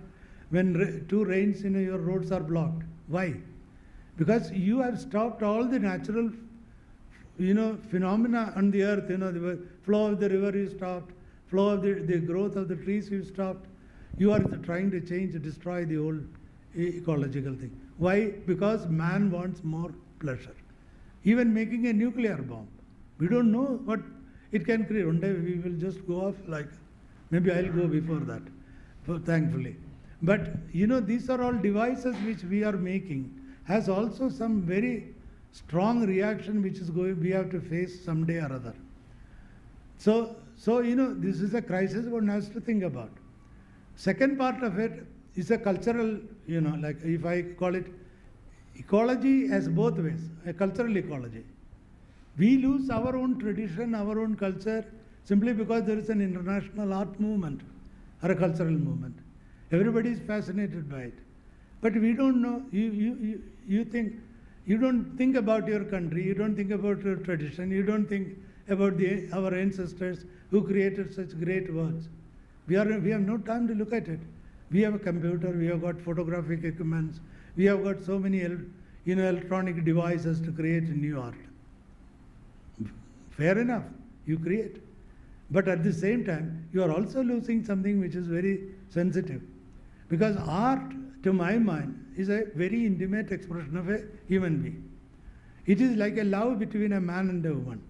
When two rains, your roads are blocked. Why? Because you have stopped all the natural, phenomena on the earth. The flow of the river you stopped, flow of the growth of the trees you stopped. You are trying to destroy the whole ecological thing. Why? Because man wants more pleasure. Even making a nuclear bomb, we don't know what it can create. One day we will just go off like, maybe I'll go before that, thankfully. But these are all devices which we are making, has also some very strong reaction which is we have to face someday or other. So this is a crisis one has to think about. Second part of it is a cultural, like if I call it, ecology has both ways, a cultural ecology. We lose our own tradition, our own culture, simply because there is an international art movement or a cultural movement. Everybody is fascinated by it. But we don't know, you don't think about your country, you don't think about your tradition, you don't think about our ancestors who created such great works. We have no time to look at it. We have a computer, we have got photographic equipments, we have got so many electronic devices to create new art. Fair enough, you create. But at the same time, you are also losing something which is very sensitive. Because art, to my mind, is a very intimate expression of a human being. It is like a love between a man and a woman.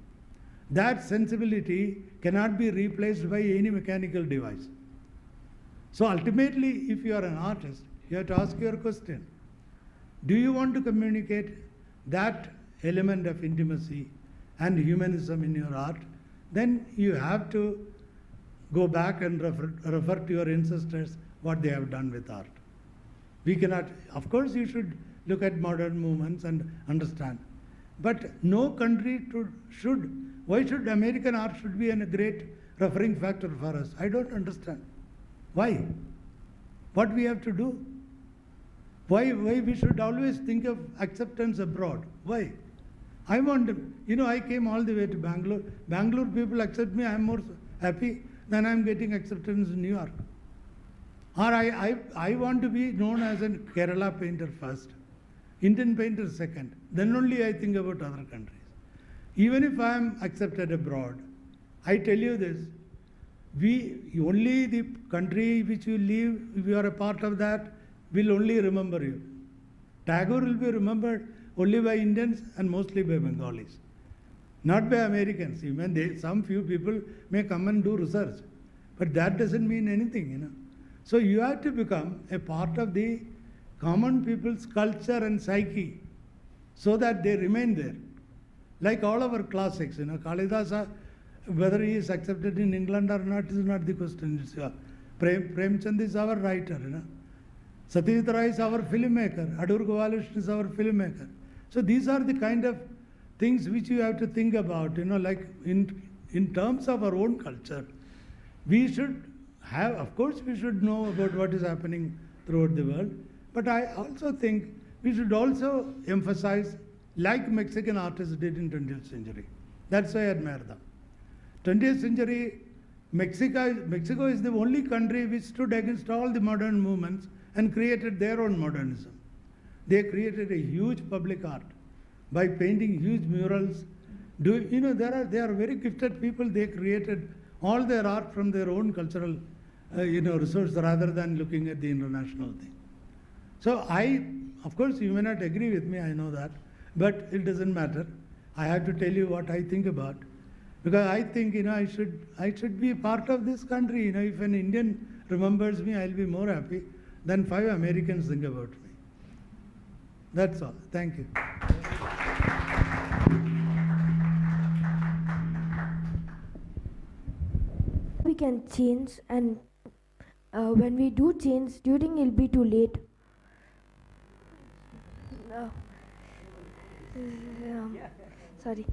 That sensibility cannot be replaced by any mechanical device. So ultimately, if you are an artist, you have to ask your question. Do you want to communicate that element of intimacy and humanism in your art? Then you have to go back and refer to your ancestors, what they have done with art. We cannot, of course you should look at modern movements and understand. But no country why should American art should be a great referring factor for us? I don't understand. Why? What we have to do? Why we should always think of acceptance abroad? Why? I want, I came all the way to Bangalore. Bangalore people accept me, I am more happy than I am getting acceptance in New York. Or I want to be known as a Kerala painter first, Indian painter second, then only I think about other countries. Even if I am accepted abroad, I tell you this, only the country which you live, if you are a part of that, will only remember you. Tagore will be remembered only by Indians and mostly by Bengalis, not by Americans. Even some few people may come and do research, but that doesn't mean anything, So you have to become a part of the common people's culture and psyche so that they remain there. Like all our classics, Kalidasa, whether he is accepted in England or not is not the question. Premchand is our writer, Satyajit Ray is our filmmaker, Adur Gowalishn is our filmmaker. So these are the kind of things which you have to think about, like in terms of our own culture. We should have, of course we should know about what is happening throughout the world, but I also think we should also emphasize, like Mexican artists did in 20th century. That's why I admire them. 20th century, Mexico is the only country which stood against all the modern movements and created their own modernism. They created a huge public art by painting huge murals. They are very gifted people. They created all their art from their own cultural resource rather than looking at the international thing. So of course you may not agree with me, I know that, but it doesn't matter. I have to tell you what I think about, because I think I should be part of this country. If an Indian remembers me, I'll be more happy than 5 Americans think about me. That's all. Thank you. We can change, and when we do change, do you think it'll be too late? Sorry.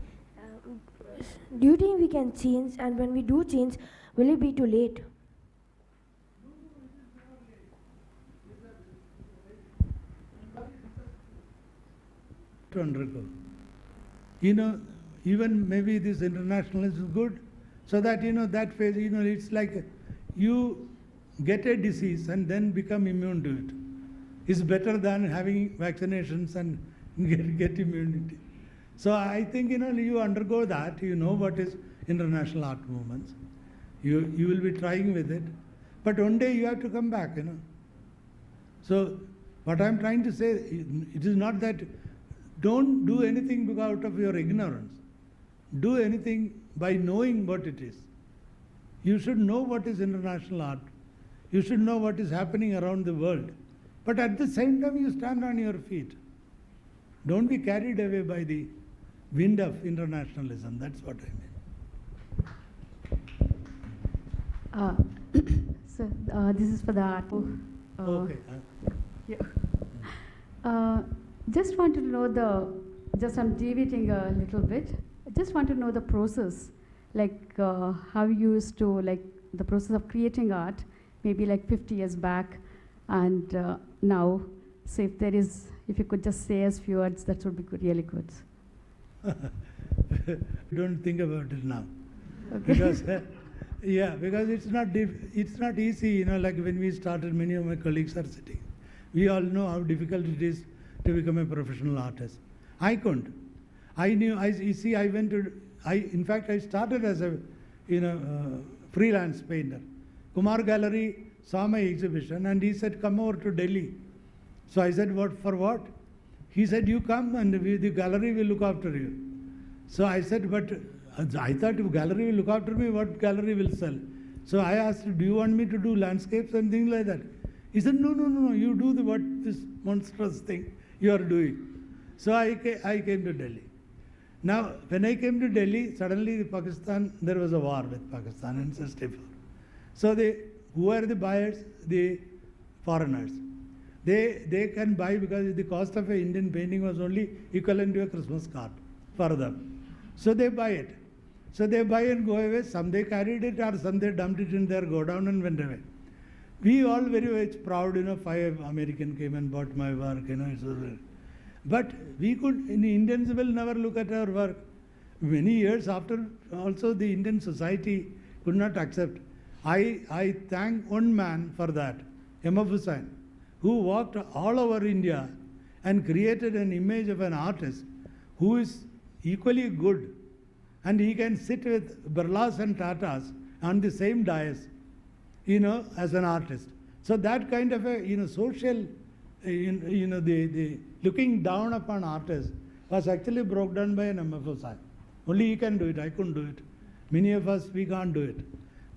do you think we can change, and when we do change, will it be too late? To undergo. You know, even maybe this internationalism is good, so that, you know, that phase, you know, it's like you get a disease and then become immune to it. It's better than having vaccinations and get immunity. So I think, you know, you undergo that, you know what is international art movements. You will be trying with it, but one day you have to come back, you know. So what I'm trying to say, it is not that don't do anything out of your ignorance. Do anything by knowing what it is. You should know what is international art. You should know what is happening around the world. But at the same time, you stand on your feet. Don't be carried away by the wind of internationalism. That's what I mean. So this is for the art. Okay. Just want to know I'm deviating a little bit. I just want to know the process, like how you used to, like the process of creating art, maybe like 50 years back and now. So if you could just say as few words, that would be good, really good. Don't think about it now. Okay. Because, because it's not easy, you know, like when we started, many of my colleagues are sitting. We all know how difficult it is to become a professional artist. I couldn't. In fact, I started as a, freelance painter. Kumar Gallery saw my exhibition and he said, come over to Delhi. So I said, for what? He said, you come and the gallery will look after you. So I said, but I thought if gallery will look after me, what gallery will sell? So I asked, do you want me to do landscapes and things like that? He said, no, you do this monstrous thing you are doing. So I came to Delhi. Now, when I came to Delhi, suddenly there was a war with Pakistan in 1964. So who are the buyers? The foreigners. They can buy because the cost of an Indian painting was only equivalent to a Christmas card for them. So they buy it. So they buy and go away. Some they carried it or some they dumped it in their godown and went away. We all very much proud, 5 Americans came and bought my work, it was. But Indians will never look at our work. Many years after, also the Indian society could not accept. I thank one man for that, M.F. Hussain, who walked all over India and created an image of an artist who is equally good, and he can sit with Birlas and Tatas on the same dais, as an artist. So that kind of a, social, the looking down upon artists was actually broke down by an M.F. Hussain. Only he can do it, I couldn't do it. Many of us, we can't do it.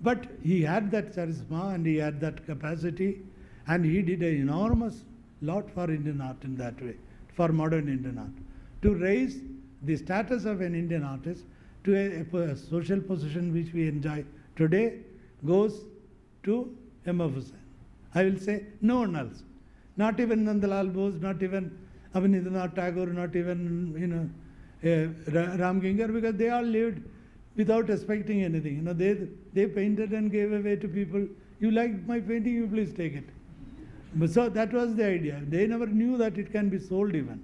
But he had that charisma and he had that capacity, and he did an enormous lot for Indian art in that way, for modern Indian art. To raise the status of an Indian artist to a social position which we enjoy today goes to M.F. Hussain. I will say no one else. Not even Nandalal Bose, not even Abhinavanath Tagore, not even Ram Kinkar, because they all lived without expecting anything. They painted and gave away to people. You like my painting, you please take it. So that was the idea. They never knew that it can be sold even.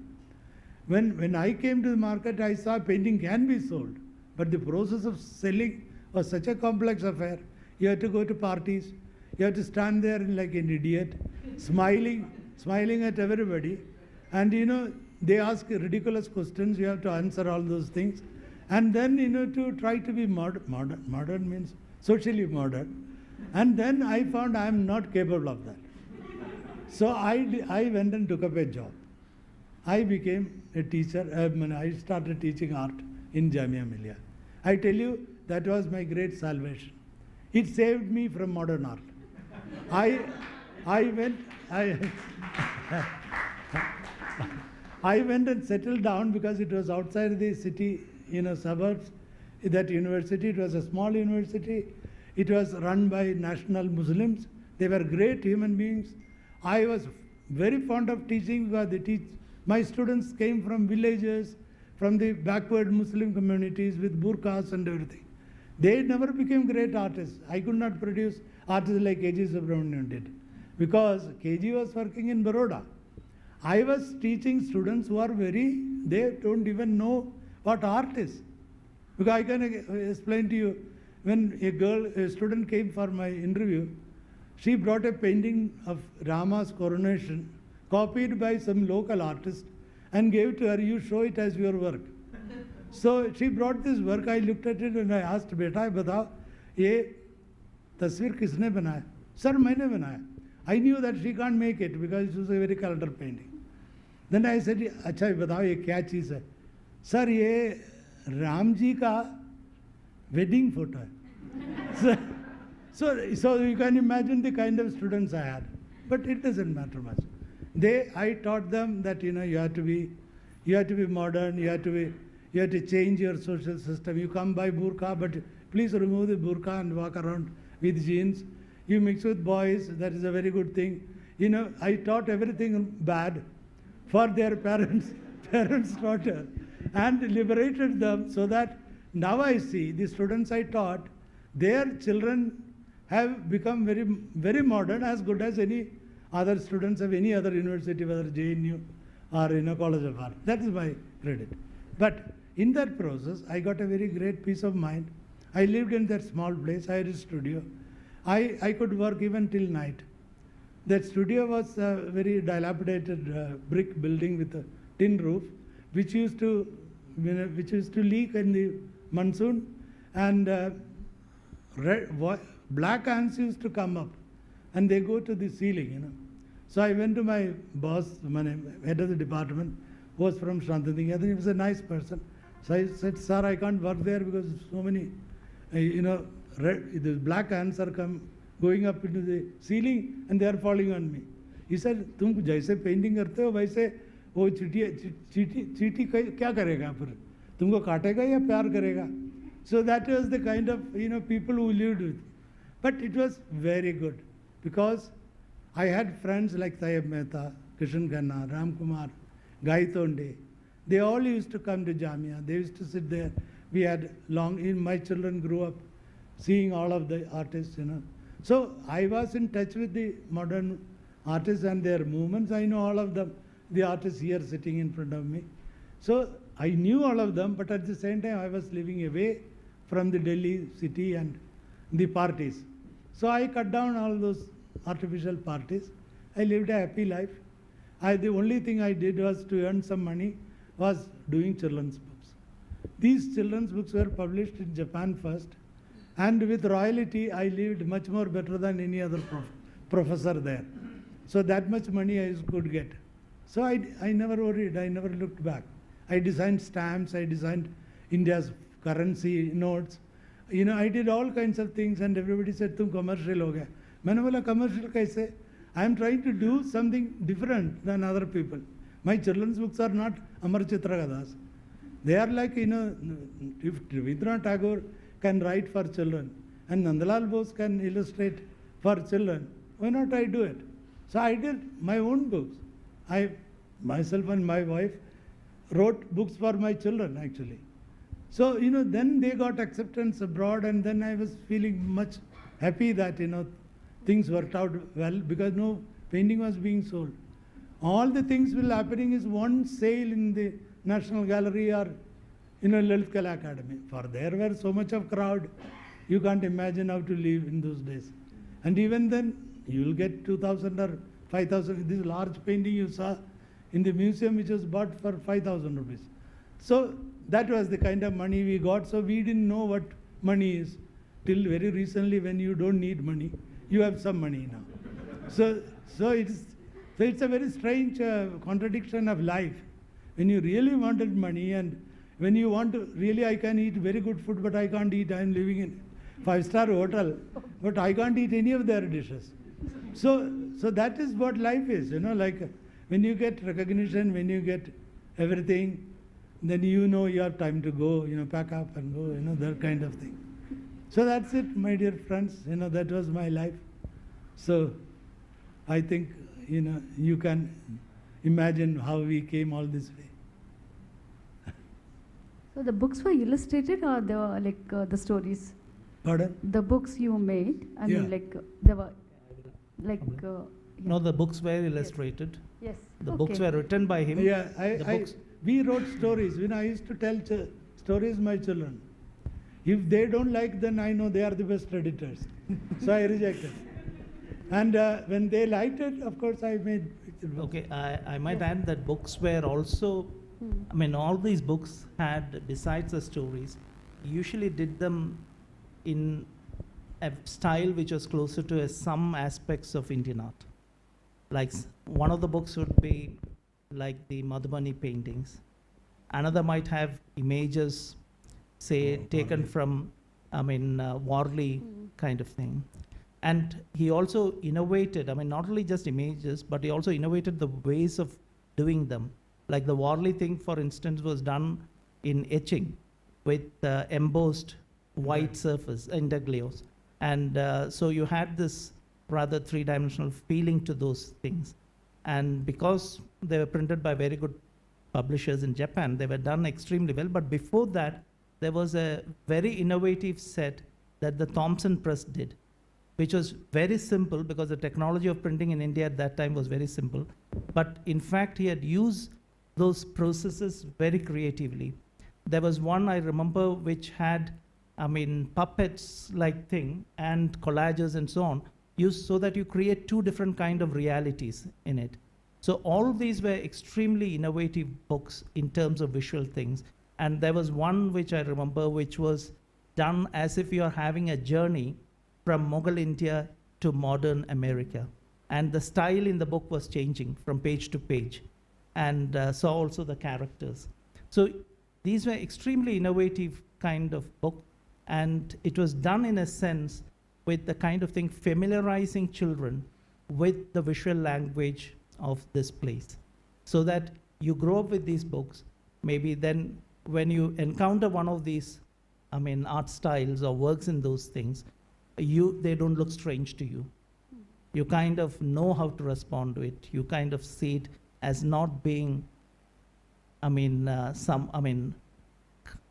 When I came to the market, I saw painting can be sold. But the process of selling was such a complex affair. You have to go to parties. You have to stand there like an idiot, smiling at everybody. And they ask ridiculous questions. You have to answer all those things. And then, to try to be modern means socially modern. And then I found I am not capable of that. So I went and took up a job. I became a teacher. I started teaching art in Jamia Millia. I tell you, that was my great salvation. It saved me from modern art. I went and settled down because it was outside the city, suburbs. That university, it was a small university. It was run by national Muslims. They were great human beings. I was very fond of teaching because my students came from villages, from the backward Muslim communities with burqas and everything. They never became great artists. I could not produce artists like KG Subramanian did, because KG was working in Baroda. I was teaching students who are they don't even know what art is. Because I can explain to you, when a student came for my interview, she brought a painting of Rama's coronation, copied by some local artist, and gave to her, you show it as your work. So she brought this work, I looked at it and I asked, beta, batao, ye tasveer kisne banaya? Sir, maine banaya. I knew that she can't make it because it was a very colored painting. Then I said, अच्छा बताओ ये क्या चीज़ है? Sir, ये राम जी का wedding photo है. So you can imagine the kind of students I had. But it doesn't matter much. I taught them that you have to be modern, you have to change your social system. You come by burqa, but please remove the burqa and walk around with jeans. You mix with boys, that is a very good thing. I taught everything bad for their parents' daughter, and liberated them, so that now I see the students I taught, their children have become very, very modern, as good as any other students of any other university, whether JNU or College of Art. That is my credit. But in that process, I got a very great peace of mind. I lived in that small place. I had a studio. I could work even till night. That studio was a very dilapidated brick building with a tin roof, which used to leak in the monsoon, and black ants used to come up, and they go to the ceiling. So I went to my boss, head of the department, who was from Shantantinga. He was a nice person. So I said, sir, I can't work there because so many, the black ants are going up into the ceiling and they are falling on me. He said, तुम जैसे painting करते हो वैसे वो चीटी क्या करेगा फिर? तुमको काटेगा या प्यार करेगा? So that was the kind of people who lived with. But it was very good, because I had friends like Tayyab Mehta, Kishan Khanna, Ram Kumar, Gai Tonde. They all used to come to Jamia. They used to sit there. We had my children grew up seeing all of the artists, So I was in touch with the modern artists and their movements. I know all of them, the artists here sitting in front of me. So I knew all of them, but at the same time I was living away from the Delhi city and the parties. So I cut down all those artificial parties. I lived a happy life. The only thing I did was to earn some money was doing children's books. These children's books were published in Japan first, and with royalty I lived much more better than any other professor there. So that much money I could get. So I never worried, I never looked back. I designed stamps, I designed India's currency notes. I did all kinds of things, and everybody said, "Tum commercial ho gaya." Maine bola, commercial kaise? I am trying to do something different than other people. My children's books are not Amar Chitra Gadas. They are like, if Rabindranath Tagore can write for children and Nandalal Bose can illustrate for children, why not I do it? So I did my own books. Myself and my wife wrote books for my children, actually. So, then they got acceptance abroad, and then I was feeling much happy that, things worked out well, because no painting was being sold. All the things will happening is one sale in the National Gallery or, Lalit Kala Academy. For there were so much of crowd, you can't imagine how to live in those days. And even then, you will get 2,000 or 5,000. This large painting you saw in the museum, which was bought for 5,000 rupees. So that was the kind of money we got. So we didn't know what money is till very recently, when you don't need money, you have some money now. So it's a very strange contradiction of life. When you really wanted money, and when you want to, really I can eat very good food, but I can't eat, I'm living in 5-star hotel, but I can't eat any of their dishes. So that is what life is, like when you get recognition, when you get everything, then you have time to go, pack up and go, that kind of thing. So that's it, my dear friends, that was my life. So I think, you can imagine how we came all this way. So the books were illustrated or they were like the stories? Pardon? The books you made, I Yeah. mean like they were like, No, the books were illustrated. yes. The okay. books were written by him. Yeah, The books. we wrote stories. When I used to tell stories my children, if they don't like, then I know they are the best editors. So I rejected. And when they liked it, of course, I made picture books. Okay, I might add that books were also, I mean, all these books had, besides the stories, usually did them in a style which was closer to some aspects of Indian art. Like one of the books would be like the Madhubani paintings. Another might have images, say, taken from, I mean, Warli kind of thing. And he also innovated, I mean, not only just images, but he also innovated the ways of doing them. Like the Warli thing, for instance, was done in etching with embossed white surface, intaglios. And so you had this rather three-dimensional feeling to those things. And because they were printed by very good publishers in Japan, they were done extremely well. But before that, there was a very innovative set that the Thomson Press did, which was very simple because the technology of printing in India at that time was very simple. But in fact, he had used those processes very creatively. There was one I remember which had, I mean, puppets like thing and collages and so on, used so that you create two different kind of realities in it. So all these were extremely innovative books in terms of visual things. And there was one which I remember which was done as if you are having a journey from Mughal India to modern America. And the style in the book was changing from page to page, and so also the characters. So these were extremely innovative kind of book, and it was done in a sense with the kind of thing familiarizing children with the visual language of this place, so that you grow up with these books. Maybe then when you encounter one of these, I mean, art styles or works in those things, they don't look strange to you. You kind of know how to respond to it. You kind of see it as not being, I mean,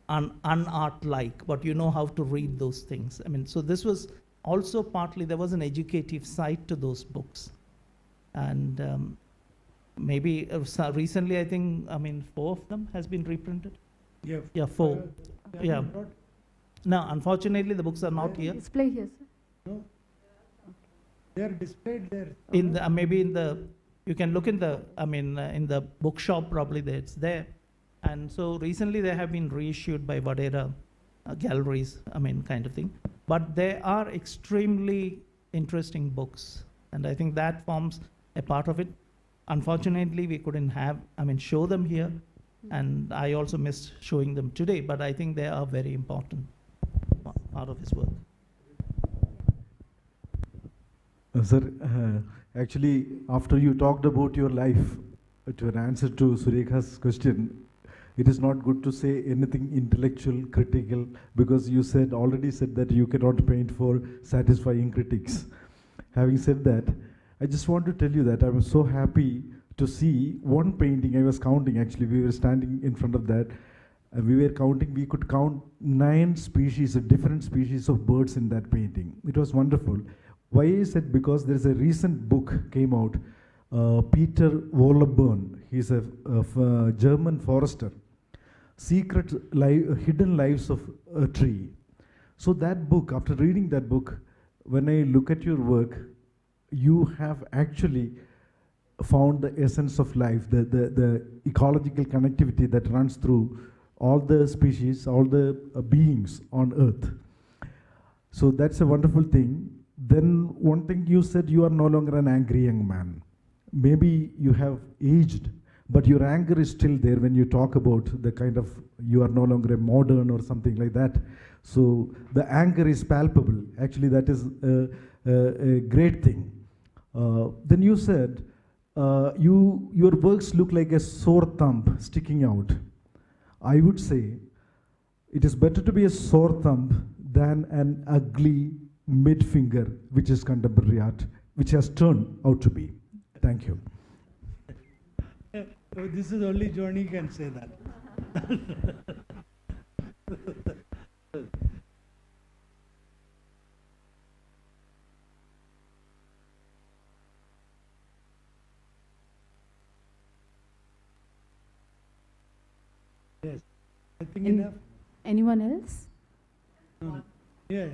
unart-like, but you know how to read those things. I mean, so this was also partly, there was an educative side to those books. And maybe recently, I think, I mean, 4 of them has been reprinted. Yeah. Yeah, 4. Yeah. No, unfortunately, the books are not here. Display here, sir. No. They are displayed there. In the, maybe in the, you can look in the, I mean, in the bookshop, probably there, it's there. And so recently they have been reissued by Vadhera galleries, I mean, kind of thing. But they are extremely interesting books. And I think that forms a part of it. Unfortunately, we couldn't have, I mean, show them here. And I also missed showing them today, but I think they are very important part of his work. Sir, actually, after you talked about your life, to an answer to Surekha's question, it is not good to say anything intellectual, critical, because you already said that you cannot paint for satisfying critics. Having said that, I just want to tell you that I was so happy to see one painting. I was counting, actually, we were standing in front of that, and we were counting, we could count 9 species, different species of birds in that painting. It was wonderful. Why is it? Because there's a recent book came out, Peter Wolleburn, he's a German forester, Hidden Lives of a Tree. So that book, after reading that book, when I look at your work, you have actually found the essence of life, the ecological connectivity that runs through all the species, all the beings on earth. So that's a wonderful thing. Then one thing you said, you are no longer an angry young man. Maybe you have aged, but your anger is still there when you talk about the kind of, you are no longer a modern or something like that. So the anger is palpable. Actually, that is a great thing. Then you said, your works look like a sore thumb sticking out. I would say it is better to be a sore thumb than an ugly mid finger, which is contemporary art, which has turned out to be. Thank you. This is only Johnny can say that. Yes. I think Any- enough. Anyone else? No. Yeah.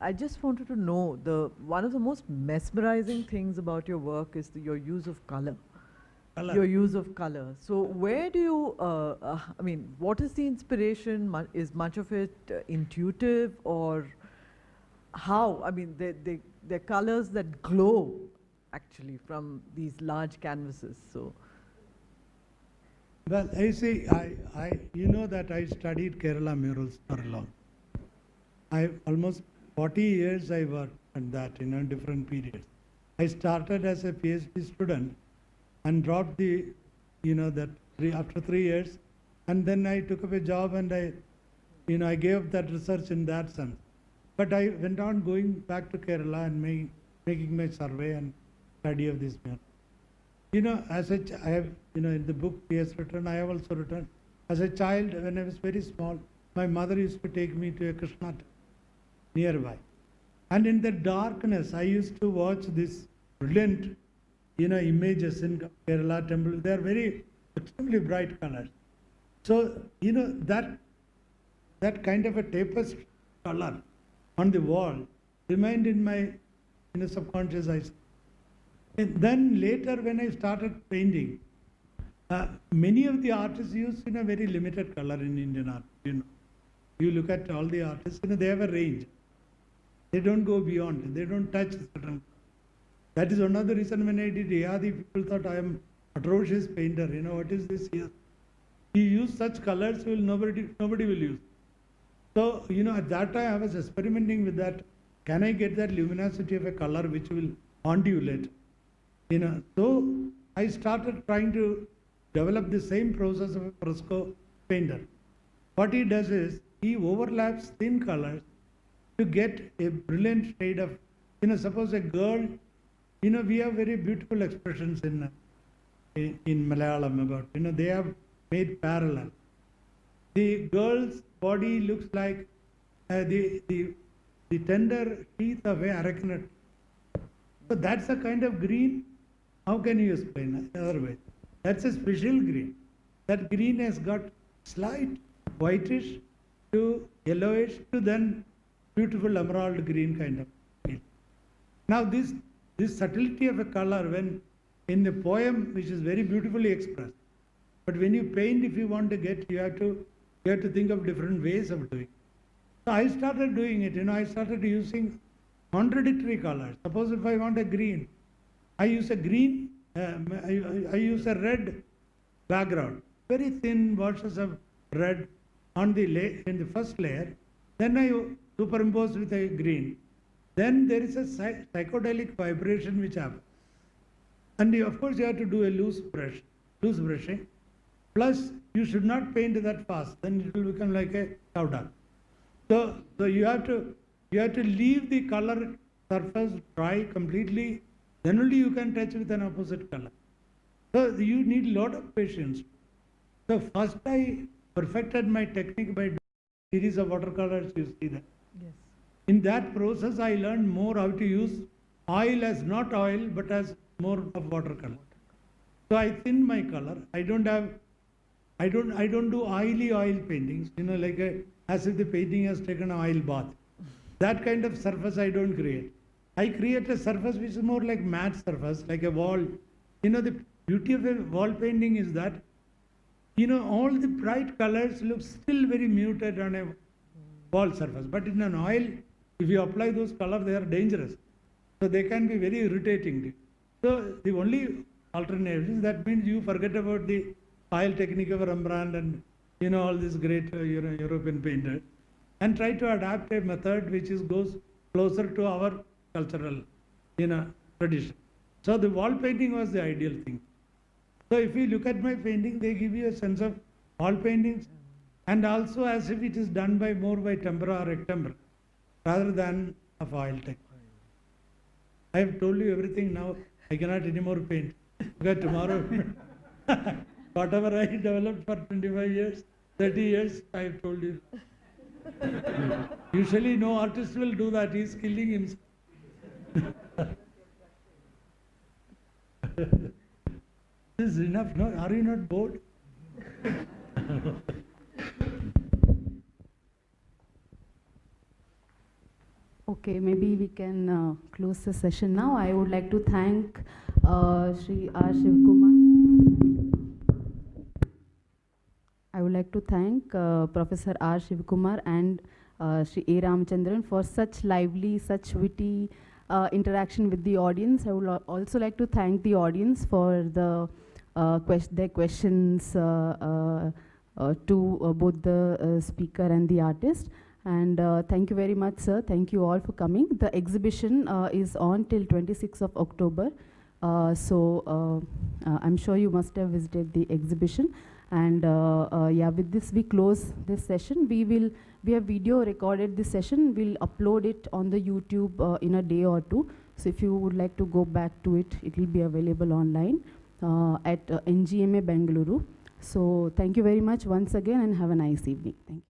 I just wanted to know, one of the most mesmerizing things about your work is your use of color. Color. Your use of color. So where do you, I mean, what is the inspiration? Is much of it intuitive, or how? I mean, they're colors that glow actually from these large canvases. So Well, I see, you know that I studied Kerala murals for long. Almost 40 years I worked on that, in different periods. I started as a PhD student and dropped after 3 years, and then I took up a job and I gave up that research in that sense. But I went on going back to Kerala and making my survey and study of this mural. As I have, in the book he has written, I have also written, as a child, when I was very small, my mother used to take me to a Krishna temple nearby. And in the darkness, I used to watch this brilliant, images in Kerala temple. They are very extremely bright colors. So, that kind of a tapestry color on the wall remained in my subconscious eyes. And then later when I started painting, many of the artists use very limited color in Indian art. You look at all the artists, they have a range. They don't go beyond. They don't touch certain. That is one of the reason when I did Yadi, people thought I am atrocious painter. What is this here? He used such colors nobody will use. So at that time I was experimenting with that. Can I get that luminosity of a color which will ondulate? So I started trying to develop the same process of a fresco painter. What he does is he overlaps thin colors to get a brilliant shade of, suppose a girl, we have very beautiful expressions in Malayalam about, they have made parallel. The girl's body looks like the tender teeth of a arecanut. So that's a kind of green. How can you explain it otherwise? That's a special green. That green has got slight whitish to yellowish to then beautiful emerald green kind of green. Now this subtlety of a color, when in the poem, which is very beautifully expressed, but when you paint, if you want to get, you have to think of different ways of doing it. So I started doing it. I started using contradictory colors. Suppose if I want a green, I use a green, I use a red background, very thin washes of red on in the first layer. Then I superimpose with a green. Then there is a psychedelic vibration which happens. And of course you have to do a loose brushing. Plus you should not paint that fast, then it will become like a cow dung. So you have to leave the color surface dry completely, then only you can touch with an opposite color. So you need a lot of patience. So first I perfected my technique by doing a series of watercolors, you see that. yes. In that process I learned more how to use oil as not oil but as more of watercolor. So I thin my color. I don't do oily oil paintings, as if the painting has taken an oil bath. That kind of surface I don't create. I create a surface which is more like matte surface, like a wall. The beauty of a wall painting is that, all the bright colors look still very muted on a wall surface. But in an oil, if you apply those colors, they are dangerous. So they can be very irritating. So the only alternative is that means you forget about the oil technique of Rembrandt and all these great European painters, and try to adapt a method which goes closer to our cultural tradition. So the wall painting was the ideal thing. So if you look at my painting, they give you a sense of wall paintings, and also as if it is done more by tempera or rectempera rather than of oil technique. I have told you everything now. I cannot anymore paint. Because tomorrow, whatever I developed for 25 years, 30 years, I have told you. Usually no artist will do that. He is killing himself. This is enough, no? Are you not bored? Okay, maybe we can close the session now. I would like to thank Shri R Sivakumar. I would like to thank Professor R Sivakumar and Shri A Ramachandran for such lively, such witty interaction with the audience. I would also like to thank the audience for their questions to both the speaker and the artist. And thank you very much, sir. Thank you all for coming. The exhibition is on till 26th of October. I'm sure you must have visited the exhibition. And yeah, with this we close this session. We have video recorded this session. We'll upload it on the YouTube in a day or two. So if you would like to go back to it, it will be available online at NGMA Bengaluru. So thank you very much once again and have a nice evening. Thank you.